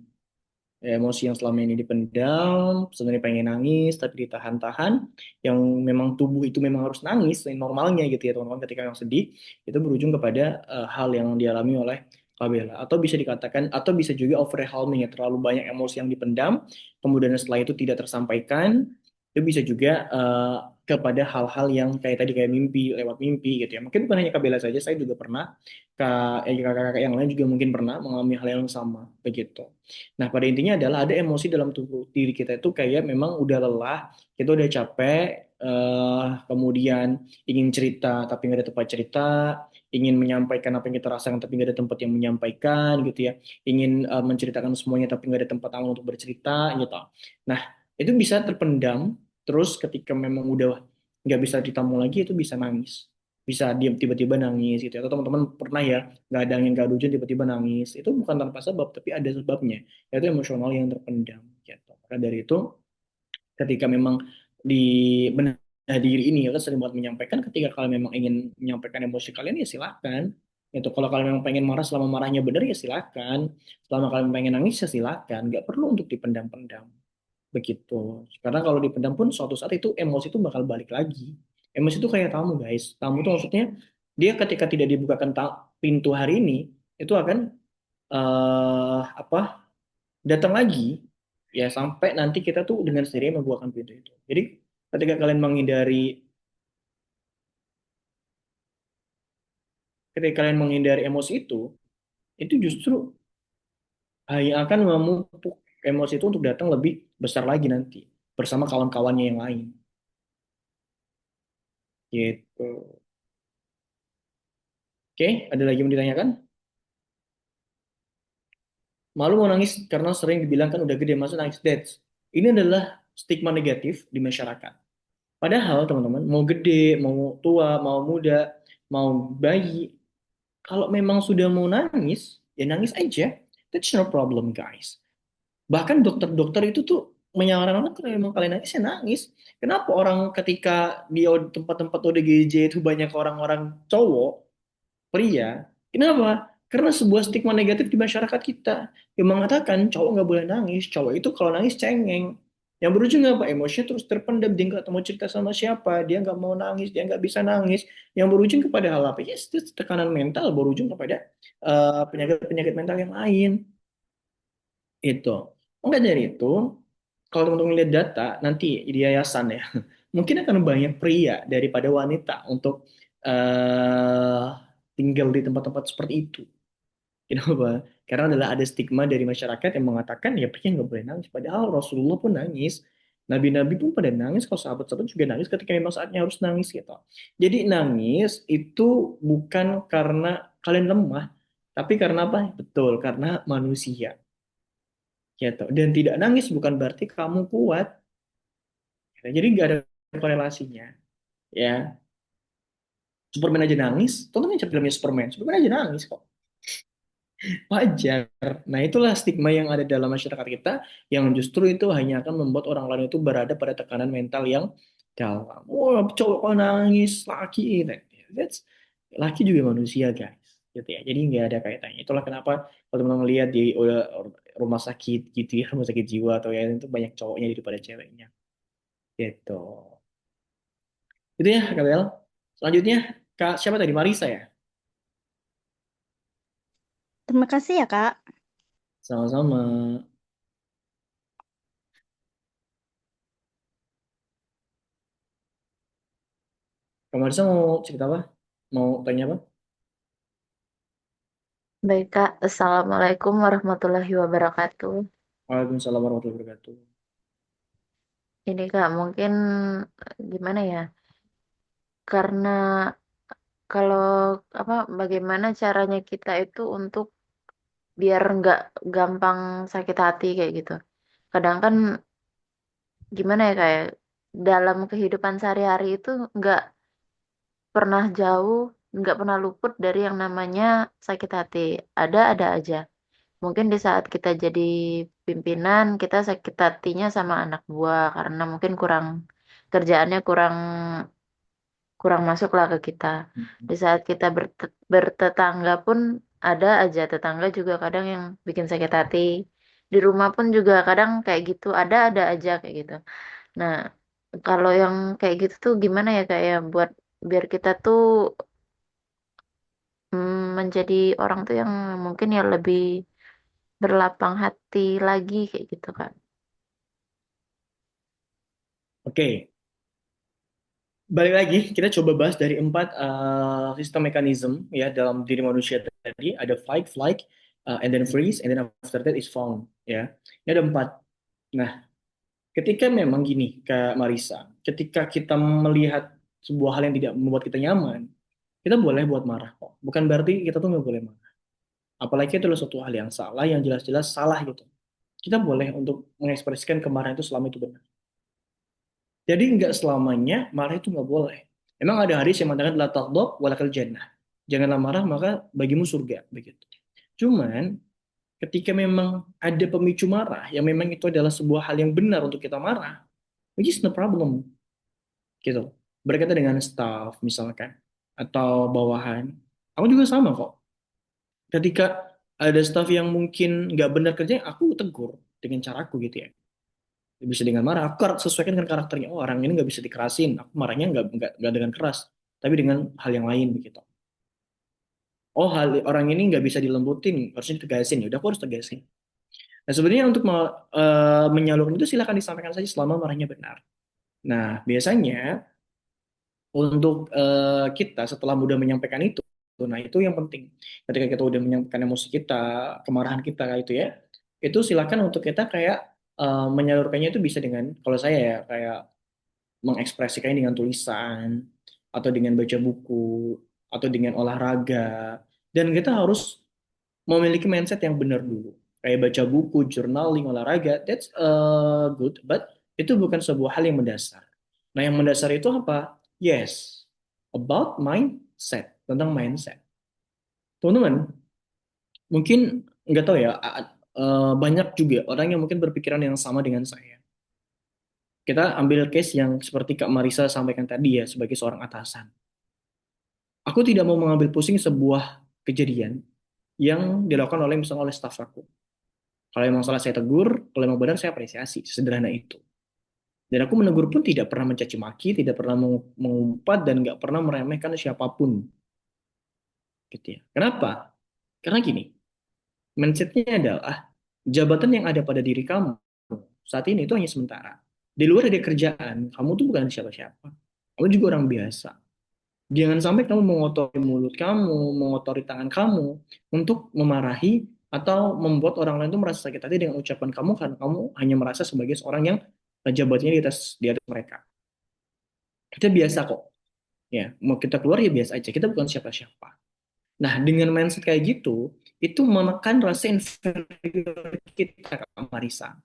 Speaker 1: Ya, emosi yang selama ini dipendam, sebenarnya pengen nangis tapi ditahan-tahan, yang memang tubuh itu memang harus nangis, normalnya gitu ya teman-teman ketika yang sedih, itu berujung kepada hal yang dialami oleh Kabela. Atau bisa dikatakan, atau bisa juga overwhelming ya, terlalu banyak emosi yang dipendam, kemudian setelah itu tidak tersampaikan, itu bisa juga kepada hal-hal yang kayak tadi kayak mimpi, lewat mimpi gitu ya. Mungkin bukan hanya Kabela saja, saya juga pernah, kakak-kakak yang lain juga mungkin pernah mengalami hal yang sama begitu. Nah, pada intinya adalah ada emosi dalam tubuh diri kita itu kayak memang udah lelah, kita udah capek, kemudian ingin cerita tapi nggak ada tempat cerita, ingin menyampaikan apa yang kita rasakan tapi nggak ada tempat yang menyampaikan gitu ya, ingin menceritakan semuanya tapi nggak ada tempat aman untuk bercerita gitu. Nah, itu bisa terpendam, terus ketika memang udah nggak bisa ditampung lagi itu bisa nangis. Bisa diam tiba-tiba nangis gitu ya. Atau teman-teman pernah ya nggak ada angin nggak ada hujan tiba-tiba nangis. Itu bukan tanpa sebab tapi ada sebabnya, yaitu emosional yang terpendam gitu. Maka dari itu ketika memang di bedah diri ini ya kan sering banget menyampaikan, ketika kalian memang ingin menyampaikan emosi kalian ya silakan itu. Kalau kalian memang pengen marah, selama marahnya benar ya silakan, selama kalian pengen nangis ya silakan, nggak perlu untuk dipendam-pendam begitu. Karena kalau dipendam pun suatu saat itu emosi itu bakal balik lagi. Emosi itu kayak tamu guys, tamu itu maksudnya dia ketika tidak dibukakan pintu hari ini itu akan apa, datang lagi ya, sampai nanti kita tuh dengan sendirinya membuahkan pintu itu. Jadi ketika kalian menghindari emosi itu justru hanya akan memupuk emosi itu untuk datang lebih besar lagi nanti bersama kawan-kawannya yang lain gitu. Oke, ada lagi yang ditanyakan? Malu mau nangis karena sering dibilang kan udah gede masa nangis, that's, ini adalah stigma negatif di masyarakat. Padahal teman-teman, mau gede, mau tua, mau muda, mau bayi, kalau memang sudah mau nangis, ya nangis aja. That's no problem, guys. Bahkan dokter-dokter itu tuh menyarankan kalau memang kalian nangis, ya nangis. Kenapa orang ketika di tempat-tempat ODGJ itu banyak orang-orang cowok, pria? Kenapa? Karena sebuah stigma negatif di masyarakat kita yang mengatakan cowok nggak boleh nangis, cowok itu kalau nangis cengeng. Yang berujung apa? Emosinya terus terpendam, dia nggak mau cerita sama siapa, dia nggak mau nangis, dia nggak bisa nangis. Yang berujung kepada hal apa? Yes, itu tekanan mental, berujung kepada penyakit-penyakit mental yang lain. Itu. Enggak dari itu, kalau teman-teman lihat data nanti di yayasan ya, mungkin akan banyak pria daripada wanita untuk eh tinggal di tempat-tempat seperti itu. Kenapa? Karena adalah ada stigma dari masyarakat yang mengatakan ya pria nggak boleh nangis. Padahal Rasulullah pun nangis. Nabi-nabi pun pada nangis, kalau sahabat-sahabat juga nangis ketika memang saatnya harus nangis gitu. Jadi nangis itu bukan karena kalian lemah, tapi karena apa? Betul, karena manusia. Gitu. Dan tidak nangis bukan berarti kamu kuat. Gitu. Jadi nggak ada korelasinya. Ya, Superman aja nangis. Tonton aja filmnya Superman. Superman aja nangis kok. Wajar. Nah, itulah stigma yang ada dalam masyarakat kita, yang justru itu hanya akan membuat orang lain itu berada pada tekanan mental yang dalam. Wah, cowok kok nangis, laki. That's, laki juga manusia, guys. Gitu ya. Jadi nggak ada kaitannya. Itulah kenapa kalau teman-teman lihat di rumah sakit gitu ya, rumah sakit jiwa atau ya itu banyak cowoknya daripada ceweknya. Gitu. Itu ya, Kak Bel. Selanjutnya, Kak siapa tadi? Marisa ya?
Speaker 3: Terima kasih ya, Kak.
Speaker 1: Sama-sama. Kak Marisa mau cerita apa? Mau tanya apa?
Speaker 4: Baik, Kak. Assalamualaikum warahmatullahi wabarakatuh.
Speaker 1: Waalaikumsalam warahmatullahi wabarakatuh.
Speaker 4: Ini, Kak, mungkin gimana ya? Karena kalau apa, bagaimana caranya kita itu untuk biar nggak gampang sakit hati kayak gitu. Kadang kan gimana ya, kayak dalam kehidupan sehari-hari itu nggak pernah jauh nggak pernah luput dari yang namanya sakit hati. Ada aja. Mungkin di saat kita jadi pimpinan, kita sakit hatinya sama anak buah karena mungkin kerjaannya kurang kurang masuk lah ke kita. Di saat kita bertetangga pun ada aja tetangga juga kadang yang bikin sakit hati. Di rumah pun juga kadang kayak gitu, ada aja kayak gitu. Nah, kalau yang kayak gitu tuh gimana ya kayak buat biar kita tuh menjadi orang tuh yang mungkin ya lebih berlapang hati lagi kayak gitu kan.
Speaker 1: Oke, balik lagi, kita coba bahas dari empat sistem mekanisme ya dalam diri manusia tadi. Ada fight, flight, and then freeze, and then after that is fawn. Ya, ini ada empat. Nah, ketika memang gini, Kak Marisa, ketika kita melihat sebuah hal yang tidak membuat kita nyaman, kita boleh buat marah kok. Bukan berarti kita tuh nggak boleh marah. Apalagi itu adalah suatu hal yang salah, yang jelas-jelas salah gitu. Kita boleh untuk mengekspresikan kemarahan itu selama itu benar. Jadi nggak selamanya marah itu nggak boleh. Emang ada hadis yang mengatakan la taghdab walakal jannah. Janganlah marah maka bagimu surga begitu. Cuman ketika memang ada pemicu marah yang memang itu adalah sebuah hal yang benar untuk kita marah, which is no problem gitu. Berkaitan dengan staff misalkan atau bawahan, aku juga sama kok. Ketika ada staff yang mungkin nggak benar kerja, aku tegur dengan caraku gitu ya. Bisa dengan marah, aku sesuaikan dengan karakternya. Oh, orang ini nggak bisa dikerasin, aku marahnya nggak dengan keras, tapi dengan hal yang lain begitu. Oh, orang ini nggak bisa dilembutin, harusnya ditegasin. Ya udah, aku harus tegasin. Nah, sebenarnya untuk menyalurkan itu silakan disampaikan saja selama marahnya benar. Nah, biasanya untuk kita setelah mudah menyampaikan itu, nah itu yang penting. Ketika kita udah menyampaikan emosi kita, kemarahan kita itu ya, itu silakan untuk kita kayak menyalurkannya itu bisa dengan, kalau saya ya kayak mengekspresikannya dengan tulisan atau dengan baca buku atau dengan olahraga, dan kita harus memiliki mindset yang benar dulu, kayak baca buku, journaling, olahraga, that's good, but itu bukan sebuah hal yang mendasar. Nah, yang mendasar itu apa? Yes, about mindset, tentang mindset. Teman-teman, mungkin nggak tahu ya, banyak juga orang yang mungkin berpikiran yang sama dengan saya. Kita ambil case yang seperti Kak Marisa sampaikan tadi ya, sebagai seorang atasan. Aku tidak mau mengambil pusing sebuah kejadian yang dilakukan oleh misalnya oleh staf aku. Kalau memang salah saya tegur, kalau memang benar saya apresiasi, sederhana itu. Dan aku menegur pun tidak pernah mencaci maki, tidak pernah mengumpat, dan nggak pernah meremehkan siapapun. Gitu ya. Kenapa? Karena gini, mindsetnya adalah jabatan yang ada pada diri kamu saat ini itu hanya sementara. Di luar ada kerjaan, kamu tuh bukan siapa-siapa. Kamu juga orang biasa. Jangan sampai kamu mengotori mulut kamu, mengotori tangan kamu untuk memarahi atau membuat orang lain itu merasa sakit hati dengan ucapan kamu karena kamu hanya merasa sebagai seorang yang jabatannya di atas mereka. Kita biasa kok. Ya, mau kita keluar ya biasa aja. Kita bukan siapa-siapa. Nah, dengan mindset kayak gitu, itu menekan rasa inferior kita, Kak Marisa.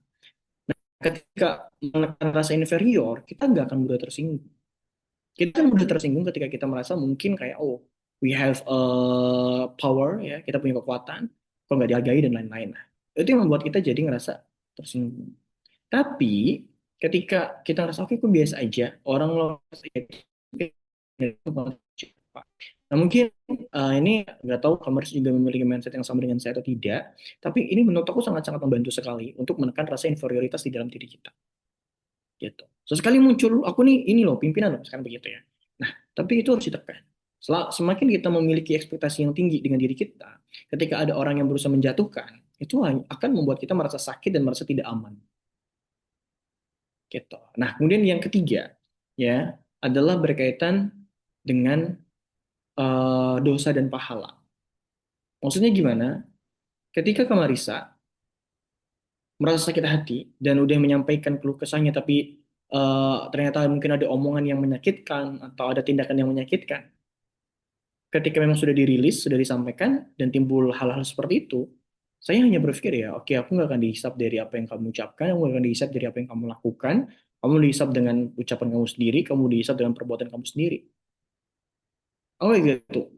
Speaker 1: Ketika menekan rasa inferior, kita nggak akan mudah tersinggung. Kita kan mudah tersinggung ketika kita merasa mungkin kayak, oh, we have a power, ya, kita punya kekuatan, kok nggak dihargai dan lain-lain. Nah, itu yang membuat kita jadi ngerasa tersinggung. Tapi ketika kita ngerasa oke, kok biasa aja, orang lo nah mungkin ini nggak tahu kamar juga memiliki mindset yang sama dengan saya atau tidak, tapi ini menurut aku sangat-sangat membantu sekali untuk menekan rasa inferioritas di dalam diri kita gitu. Sesekali muncul aku nih ini loh pimpinan loh sekarang begitu ya. Nah, tapi itu harus ditekan. Semakin kita memiliki ekspektasi yang tinggi dengan diri kita, ketika ada orang yang berusaha menjatuhkan, itu akan membuat kita merasa sakit dan merasa tidak aman gitu. Nah, kemudian yang ketiga ya adalah berkaitan dengan dosa dan pahala. Maksudnya gimana? Ketika Kamarisa merasa sakit hati dan udah menyampaikan keluh kesahnya, tapi ternyata mungkin ada omongan yang menyakitkan atau ada tindakan yang menyakitkan. Ketika memang sudah dirilis, sudah disampaikan, dan timbul hal-hal seperti itu, saya hanya berpikir ya, oke, aku nggak akan dihisap dari apa yang kamu ucapkan, aku nggak akan dihisap dari apa yang kamu lakukan, kamu dihisap dengan ucapan kamu sendiri, kamu dihisap dengan perbuatan kamu sendiri. Oh gitu.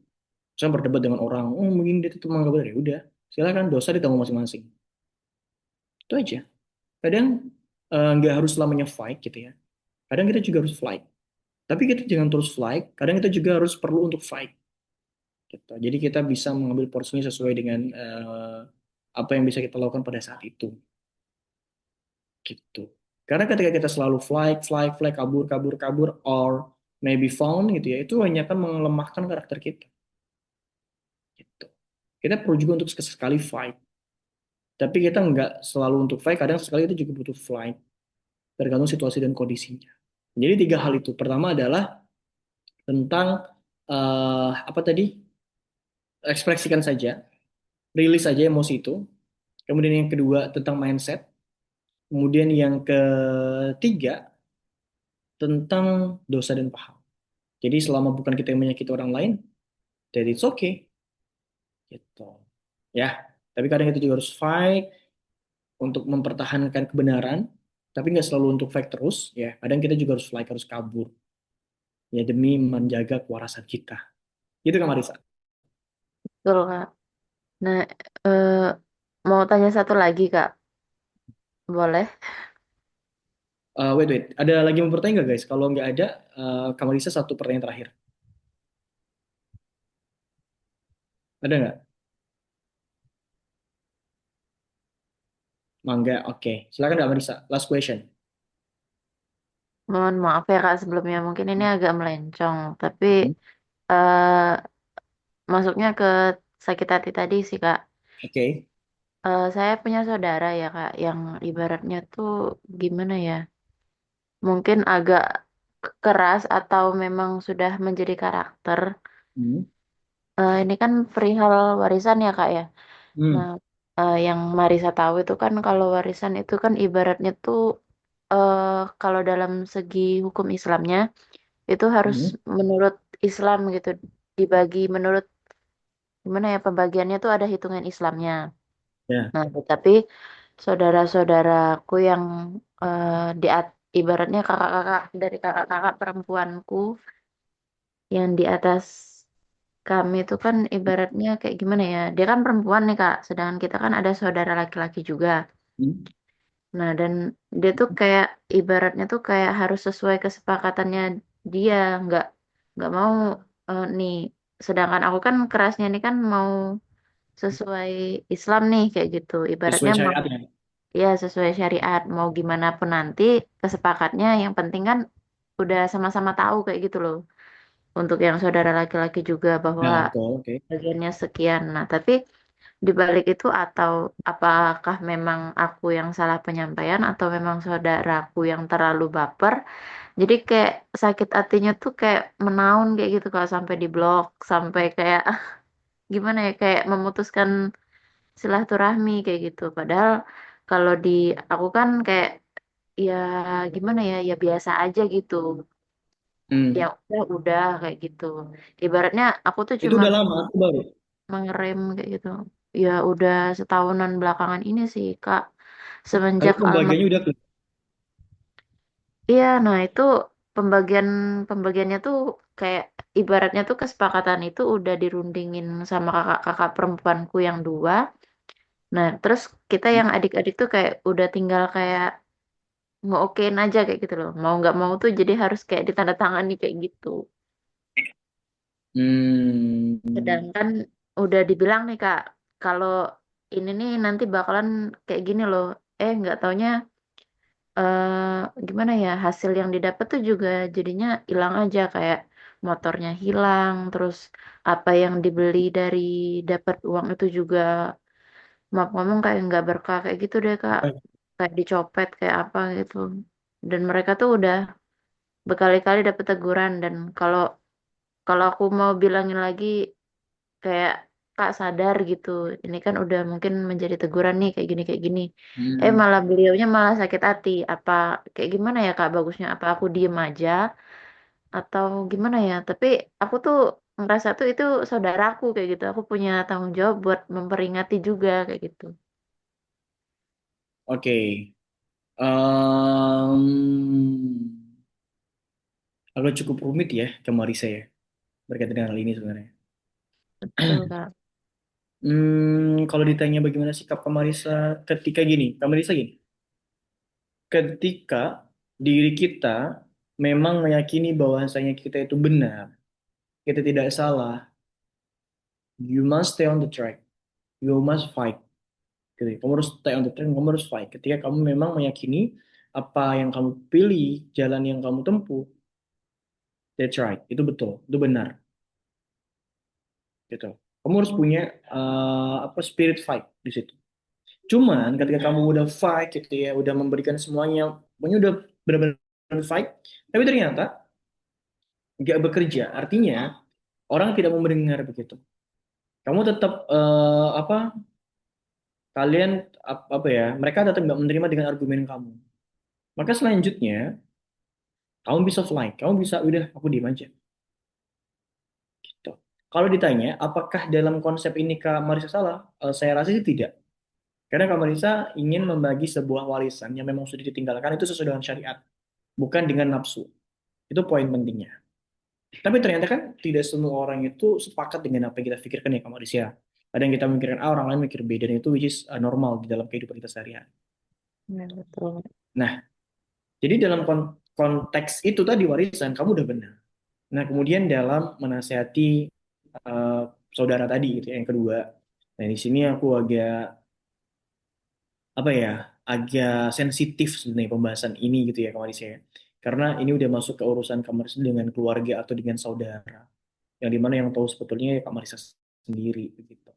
Speaker 1: Saya berdebat dengan orang, oh mungkin dia itu memang nggak benar, ya udah, silakan, dosa ditanggung masing-masing. Itu aja. Kadang nggak harus selamanya fight gitu ya. Kadang kita juga harus fight. Tapi kita jangan terus fight. Kadang kita juga harus perlu untuk fight. Gitu. Jadi kita bisa mengambil porsinya sesuai dengan apa yang bisa kita lakukan pada saat itu. Gitu. Karena ketika kita selalu flight, flight, flight, kabur, kabur, kabur, or maybe found gitu ya, itu hanya akan melemahkan karakter kita. Gitu. Kita perlu juga untuk sekali fight. Tapi kita nggak selalu untuk fight, kadang sekali itu juga butuh flight. Tergantung situasi dan kondisinya. Jadi tiga hal itu. Pertama adalah tentang apa tadi? Ekspresikan saja, rilis saja emosi itu. Kemudian yang kedua tentang mindset. Kemudian yang ketiga tentang dosa dan pahala. Jadi selama bukan kita yang menyakiti orang lain, then it's okay. Gitu. Ya, tapi kadang kita juga harus fight untuk mempertahankan kebenaran, tapi nggak selalu untuk fight terus. Ya, kadang kita juga harus fight, harus kabur. Ya demi menjaga kewarasan kita. Gitu kan Marisa?
Speaker 4: Betul, Kak. Nah, eh, mau tanya satu lagi, Kak. Boleh?
Speaker 1: Wait, wait. Ada lagi yang mau bertanya nggak guys? Kalau nggak ada, Kak Marisa satu pertanyaan terakhir. Ada nggak? Mangga, oke. Silakan Kak Marisa. Last question.
Speaker 4: Mohon maaf ya, Kak, sebelumnya. Mungkin ini agak melencong. Tapi eh, masuknya ke sakit hati tadi sih, Kak.
Speaker 1: Oke.
Speaker 4: Saya punya saudara ya, Kak, yang ibaratnya tuh gimana ya? Mungkin agak keras atau memang sudah menjadi karakter.
Speaker 1: Hmm.
Speaker 4: Ini kan perihal warisan ya, Kak, ya.
Speaker 1: Hmm.
Speaker 4: Nah, yang Marisa tahu itu kan kalau warisan itu kan ibaratnya tuh eh, kalau dalam segi hukum Islamnya itu harus
Speaker 1: Hmm.
Speaker 4: menurut Islam gitu, dibagi menurut gimana ya, pembagiannya tuh ada hitungan Islamnya.
Speaker 1: Ya.
Speaker 4: Nah, tetapi saudara-saudaraku yang ibaratnya kakak-kakak dari kakak-kakak perempuanku yang di atas kami itu kan ibaratnya kayak gimana ya? Dia kan perempuan nih, Kak, sedangkan kita kan ada saudara laki-laki juga.
Speaker 1: Hmm.
Speaker 4: Nah, dan dia tuh kayak ibaratnya tuh kayak harus sesuai kesepakatannya dia, nggak mau nih. Sedangkan aku kan kerasnya nih kan mau sesuai Islam nih kayak gitu. Ibaratnya
Speaker 1: Sesuai
Speaker 4: mau
Speaker 1: syariatnya.
Speaker 4: ya sesuai syariat, mau gimana pun nanti kesepakatnya yang penting kan udah sama-sama tahu kayak gitu loh. Untuk yang saudara laki-laki juga bahwa
Speaker 1: Ya, betul. Oke.
Speaker 4: bagiannya sekian. Nah, tapi di balik itu atau apakah memang aku yang salah penyampaian atau memang saudaraku yang terlalu baper. Jadi kayak sakit hatinya tuh kayak menaun kayak gitu kalau sampai di blok, sampai kayak gimana ya kayak memutuskan silaturahmi kayak gitu. Padahal kalau di aku kan kayak ya gimana ya ya biasa aja gitu. Ya
Speaker 1: Hmm.
Speaker 4: udah kayak gitu. Ibaratnya aku tuh
Speaker 1: Itu
Speaker 4: cuma
Speaker 1: udah lama, itu baru.
Speaker 4: mengerem kayak gitu. Ya udah setahunan belakangan ini sih Kak.
Speaker 1: Tapi
Speaker 4: Semenjak
Speaker 1: pembagiannya udah clear.
Speaker 4: iya, nah itu pembagian pembagiannya tuh kayak ibaratnya tuh kesepakatan itu udah dirundingin sama kakak-kakak perempuanku yang dua. Nah, terus kita yang adik-adik tuh kayak udah tinggal kayak okein aja kayak gitu loh. Mau nggak mau tuh jadi harus kayak ditandatangani kayak gitu.
Speaker 1: Hmm.
Speaker 4: Sedangkan udah dibilang nih Kak, kalau ini nih nanti bakalan kayak gini loh. Nggak taunya gimana ya hasil yang didapat tuh juga jadinya hilang aja kayak motornya hilang, terus apa yang dibeli dari dapat uang itu juga maaf ngomong kayak nggak berkah kayak gitu deh Kak, kayak dicopet kayak apa gitu. Dan mereka tuh udah berkali-kali dapat teguran dan kalau kalau aku mau bilangin lagi kayak Kak sadar gitu. Ini kan udah mungkin menjadi teguran nih kayak gini.
Speaker 1: Hmm.
Speaker 4: Malah beliaunya malah sakit hati. Apa kayak gimana ya Kak bagusnya? Apa aku diem aja atau gimana ya? Tapi aku tuh ngerasa tuh itu saudaraku kayak gitu. Aku punya tanggung jawab buat memperingati juga kayak gitu.
Speaker 1: Oke. Em, Agak cukup rumit ya ke Marisa ya berkaitan dengan hal ini sebenarnya.
Speaker 4: Betul, Kak.
Speaker 1: Kalau ditanya bagaimana sikap Kamarisa ketika gini, Kamarisa gini, ketika diri kita memang meyakini bahwasanya kita itu benar, kita tidak salah, you must stay on the track, you must fight. Gitu. Kamu harus stay on the track, kamu harus fight. Ketika kamu memang meyakini apa yang kamu pilih, jalan yang kamu tempuh, that's right, itu betul, itu benar. Gitu. Kamu harus punya apa spirit fight di situ. Cuman ketika kamu udah fight gitu ya, udah memberikan semuanya, pokoknya udah benar-benar fight, tapi ternyata nggak bekerja. Artinya orang tidak mau mendengar begitu. Kamu tetap apa? Kalian apa ya? Mereka tetap nggak menerima dengan argumen kamu. Maka selanjutnya kamu bisa fly, kamu bisa udah aku diem aja. Gitu. Kalau ditanya, apakah dalam konsep ini Kak Marisa salah? Saya rasa sih tidak. Karena Kak Marisa ingin membagi sebuah warisan yang memang sudah ditinggalkan itu sesuai dengan syariat, bukan dengan nafsu. Itu poin pentingnya. Tapi ternyata kan tidak semua orang itu sepakat dengan apa yang kita pikirkan ya Kak Marisa. Ada yang kita mikirkan A, orang lain mikir B, dan itu which is normal di dalam kehidupan kita sehari-hari.
Speaker 4: Ya, betul.
Speaker 1: Nah, jadi dalam konteks itu tadi warisan, kamu udah benar. Nah, kemudian dalam menasihati eh, saudara tadi gitu ya, yang kedua. Nah, di sini aku agak apa ya, agak sensitif sebenarnya pembahasan ini gitu ya kemarin saya. Karena ini udah masuk ke urusan kamar dengan keluarga atau dengan saudara. Yang dimana yang tahu sebetulnya ya Kak Marisa sendiri begitu.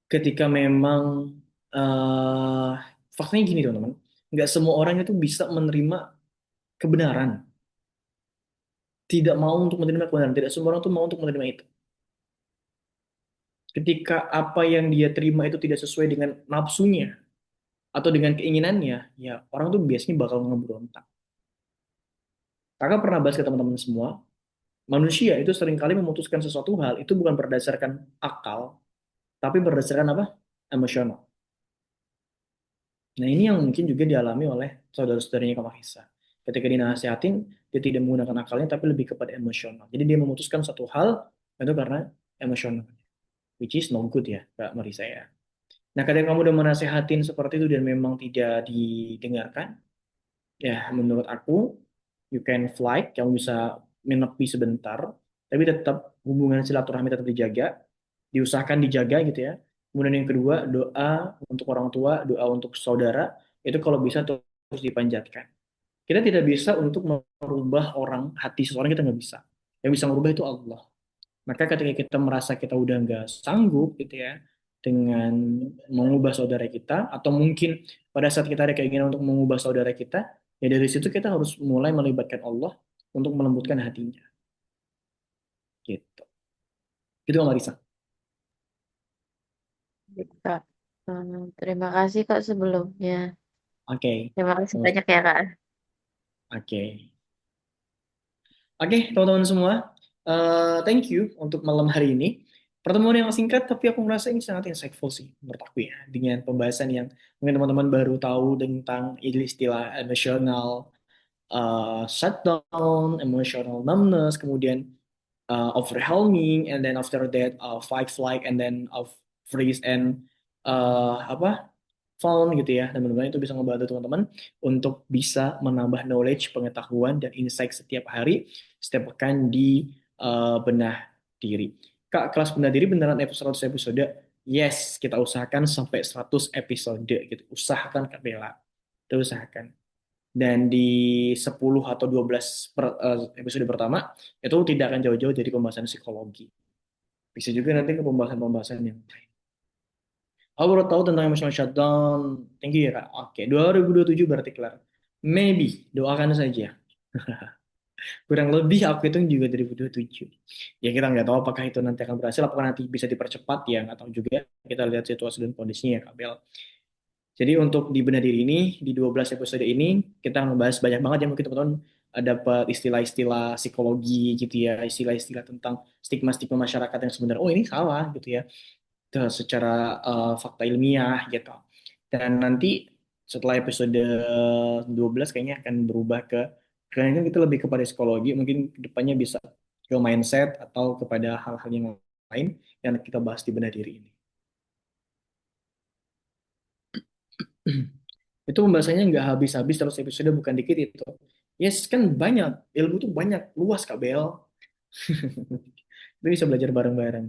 Speaker 1: Ketika memang eh faktanya gini teman-teman, nggak semua orang itu bisa menerima kebenaran. Tidak mau untuk menerima kebenaran. Tidak semua orang tuh mau untuk menerima itu. Ketika apa yang dia terima itu tidak sesuai dengan nafsunya atau dengan keinginannya, ya orang tuh biasanya bakal ngeberontak. Kakak pernah bahas ke teman-teman semua, manusia itu seringkali memutuskan sesuatu hal itu bukan berdasarkan akal, tapi berdasarkan apa? Emosional. Nah ini yang mungkin juga dialami oleh saudara-saudaranya Kak Mahisa. Ketika dinasihatin, dia tidak menggunakan akalnya, tapi lebih kepada emosional. Jadi dia memutuskan satu hal itu karena emosional, which is no good ya, Kak Marisa ya. Nah, ketika kamu udah menasehatin seperti itu dan memang tidak didengarkan, ya menurut aku, you can flight, kamu bisa menepi sebentar, tapi tetap hubungan silaturahmi tetap dijaga, diusahakan dijaga gitu ya. Kemudian yang kedua, doa untuk orang tua, doa untuk saudara, itu kalau bisa terus dipanjatkan. Kita tidak bisa untuk merubah orang, hati seseorang kita nggak bisa. Yang bisa merubah itu Allah. Maka ketika kita merasa kita udah nggak sanggup gitu ya dengan mengubah saudara kita, atau mungkin pada saat kita ada keinginan untuk mengubah saudara kita, ya dari situ kita harus mulai melibatkan Allah untuk melembutkan hatinya. Gitu. Itu Kak Marisa.
Speaker 4: Gitu, Kak. Terima kasih Kak sebelumnya.
Speaker 1: Oke.
Speaker 4: Terima kasih
Speaker 1: Sama-
Speaker 4: banyak ya Kak.
Speaker 1: Oke. Oke, teman-teman semua. Thank you untuk malam hari ini. Pertemuan yang singkat, tapi aku merasa ini sangat insightful sih, menurut aku ya. Dengan pembahasan yang mungkin teman-teman baru tahu tentang istilah emosional shutdown, emotional numbness, kemudian overwhelming, and then after that fight, flight, and then of freeze and apa found gitu ya. Dan mudah-mudahan itu bisa membantu teman-teman untuk bisa menambah knowledge, pengetahuan, dan insight setiap hari, setiap pekan di benah diri. Kak, kelas benah diri beneran episode 100 episode? Yes, kita usahakan sampai 100 episode gitu. Usahakan Kak Bella. Kita usahakan. Dan di 10 atau 12 episode pertama, itu tidak akan jauh-jauh dari pembahasan psikologi. Bisa juga nanti ke pembahasan-pembahasan yang lain. Aku baru tahu tentang emotional shutdown. Thank you ya Kak. Oke, 2027 berarti kelar. Maybe, doakan saja. Kurang lebih aku hitung juga 2027. Ya kita nggak tahu apakah itu nanti akan berhasil, apakah nanti bisa dipercepat ya, nggak tahu juga. Kita lihat situasi dan kondisinya ya Kak Bel. Jadi untuk di Benar Diri ini, di 12 episode ini, kita membahas banyak banget ya, mungkin teman-teman dapat istilah-istilah psikologi gitu ya, istilah-istilah tentang stigma-stigma masyarakat yang sebenarnya, oh ini salah gitu ya, secara fakta ilmiah gitu. Dan nanti setelah episode 12 kayaknya akan berubah kayaknya kita lebih kepada psikologi, mungkin kedepannya bisa ke mindset atau kepada hal-hal yang lain yang kita bahas di bedah diri ini. Itu pembahasannya nggak habis-habis terus episode bukan dikit itu. Yes, kan banyak. Ilmu tuh banyak, luas Kak Bel. Itu bisa belajar bareng-bareng.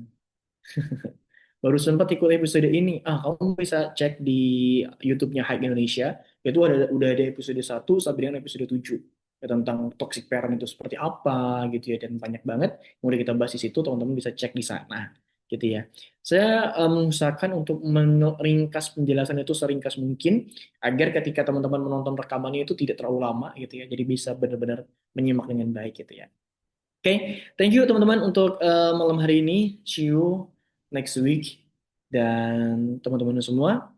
Speaker 1: Baru sempat ikut episode ini. Kamu bisa cek di YouTube-nya Hype Indonesia. Itu udah ada episode 1 sampai dengan episode 7. Ya, tentang toxic parent itu seperti apa gitu ya. Dan banyak banget. Kemudian kita bahas di situ, teman-teman bisa cek di sana. Gitu ya. Saya mengusahakan untuk meringkas penjelasan itu seringkas mungkin agar ketika teman-teman menonton rekamannya itu tidak terlalu lama gitu ya. Jadi bisa benar-benar menyimak dengan baik gitu ya. Oke, thank you teman-teman untuk malam hari ini. See you next week. Dan teman-teman semua,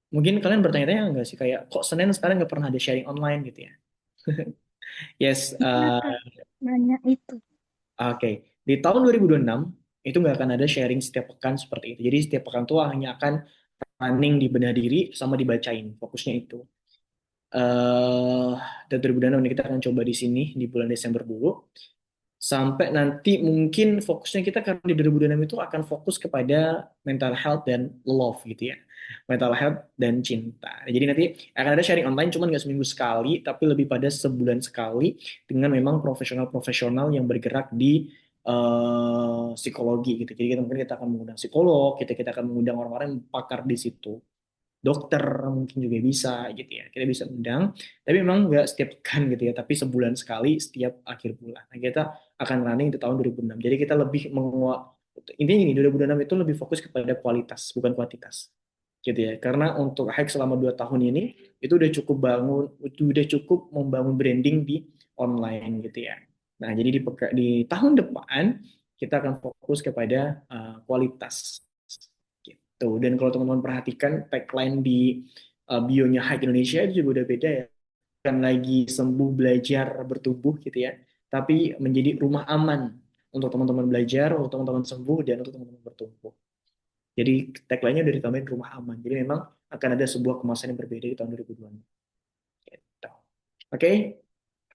Speaker 1: mungkin kalian bertanya-tanya nggak sih kayak kok Senin sekarang nggak pernah ada sharing online gitu ya? Yes,
Speaker 3: Iya, Kak. Nanya itu.
Speaker 1: oke. Di tahun 2026 itu nggak akan ada sharing setiap pekan seperti itu. Jadi setiap pekan tuh hanya akan running di bedah diri sama dibacain. Fokusnya itu. eh Dan 2026 ini kita akan coba di sini di bulan Desember dulu. Sampai nanti mungkin fokusnya kita karena di 2026 itu akan fokus kepada mental health dan love gitu ya. Mental health dan cinta. Jadi nanti akan ada sharing online cuman nggak seminggu sekali tapi lebih pada sebulan sekali dengan memang profesional-profesional yang bergerak di psikologi gitu. Jadi mungkin kita akan mengundang psikolog, kita akan mengundang orang-orang yang pakar di situ, dokter mungkin juga bisa gitu ya, kita bisa undang tapi memang nggak setiap pekan gitu ya, tapi sebulan sekali setiap akhir bulan. Nah, kita akan running di tahun 2006, jadi kita lebih menguat, intinya ini 2006 itu lebih fokus kepada kualitas bukan kuantitas gitu ya, karena untuk hack selama 2 tahun ini itu udah cukup membangun branding di online gitu ya. Nah jadi di tahun depan kita akan fokus kepada kualitas gitu. Dan kalau teman-teman perhatikan tagline di bio-nya Hike Indonesia itu juga udah beda ya. Bukan lagi sembuh belajar bertumbuh gitu ya, tapi menjadi rumah aman untuk teman-teman belajar, untuk teman-teman sembuh, dan untuk teman-teman bertumbuh. Jadi tagline-nya udah ditambahin rumah aman. Jadi memang akan ada sebuah kemasan yang berbeda di tahun 2026. Gitu. Oke,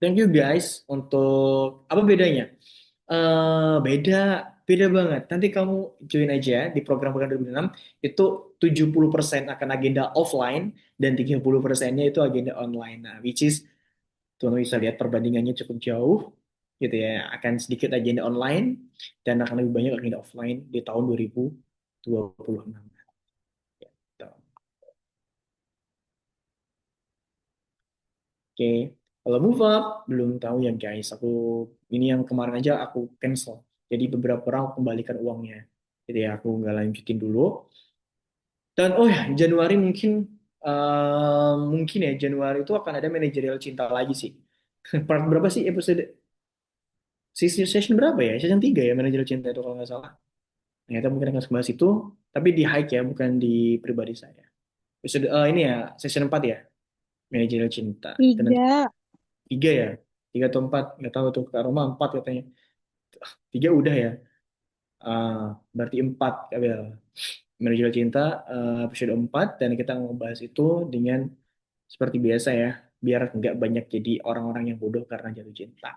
Speaker 1: thank you guys untuk apa bedanya? Beda, beda banget. Nanti kamu join aja di program-program 2006 itu 70% akan agenda offline dan 30%-nya itu agenda online. Nah, which is tuh bisa lihat perbandingannya cukup jauh gitu ya. Akan sedikit agenda online dan akan lebih banyak agenda offline di tahun 2026. Gitu. Oke, kalau move up belum tahu ya guys. Ini yang kemarin aja aku cancel. Jadi beberapa orang kembalikan uangnya. Jadi aku nggak lanjutin dulu. Dan oh ya Januari mungkin ya Januari itu akan ada manajerial cinta lagi sih. Part berapa sih episode? Session berapa ya? Session 3 ya manajerial cinta itu kalau nggak salah. Nah, kita mungkin akan bahas itu, tapi di hike ya, bukan di pribadi saya. Episode ini ya, session 4 ya, manajerial cinta. Dan nanti
Speaker 3: 3.
Speaker 1: 3 ya, 3 atau 4, nggak tahu tuh, Kak Roma 4 katanya. 3 udah ya, berarti 4, Kak Bel. Manajerial cinta, episode 4, dan kita ngebahas itu dengan seperti biasa ya, biar nggak banyak jadi orang-orang yang bodoh karena jatuh cinta.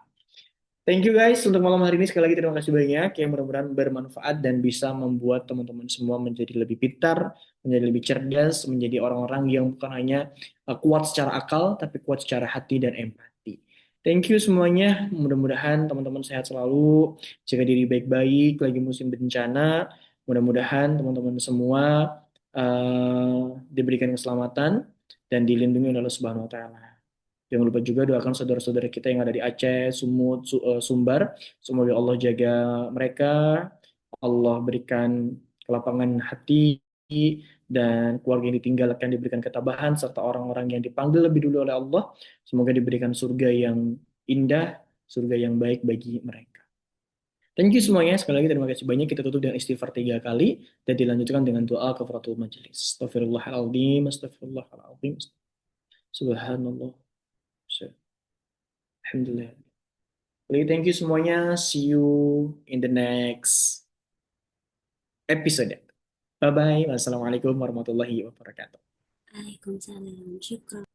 Speaker 1: Thank you guys untuk malam hari ini. Sekali lagi terima kasih banyak yang mudah-mudahan bermanfaat dan bisa membuat teman-teman semua menjadi lebih pintar, menjadi lebih cerdas, menjadi orang-orang yang bukan hanya kuat secara akal tapi kuat secara hati dan empati. Thank you semuanya. Mudah-mudahan teman-teman sehat selalu, jaga diri baik-baik lagi musim bencana. Mudah-mudahan teman-teman semua diberikan keselamatan dan dilindungi oleh Allah Subhanahu wa taala. Jangan lupa juga doakan saudara-saudara kita yang ada di Aceh, Sumut, Sumbar. Semoga Allah jaga mereka, Allah berikan kelapangan hati, dan keluarga yang ditinggalkan diberikan ketabahan, serta orang-orang yang dipanggil lebih dulu oleh Allah. Semoga diberikan surga yang indah, surga yang baik bagi mereka. Thank you semuanya. Sekali lagi terima kasih banyak. Kita tutup dengan istighfar 3 kali dan dilanjutkan dengan doa kafaratul majelis. Astaghfirullahaladzim, astaghfirullahaladzim. Subhanallah. Alhamdulillah. Oke, thank you semuanya. See you in the next episode. Bye-bye. Wassalamualaikum warahmatullahi wabarakatuh.
Speaker 2: Waalaikumsalam. Syukron.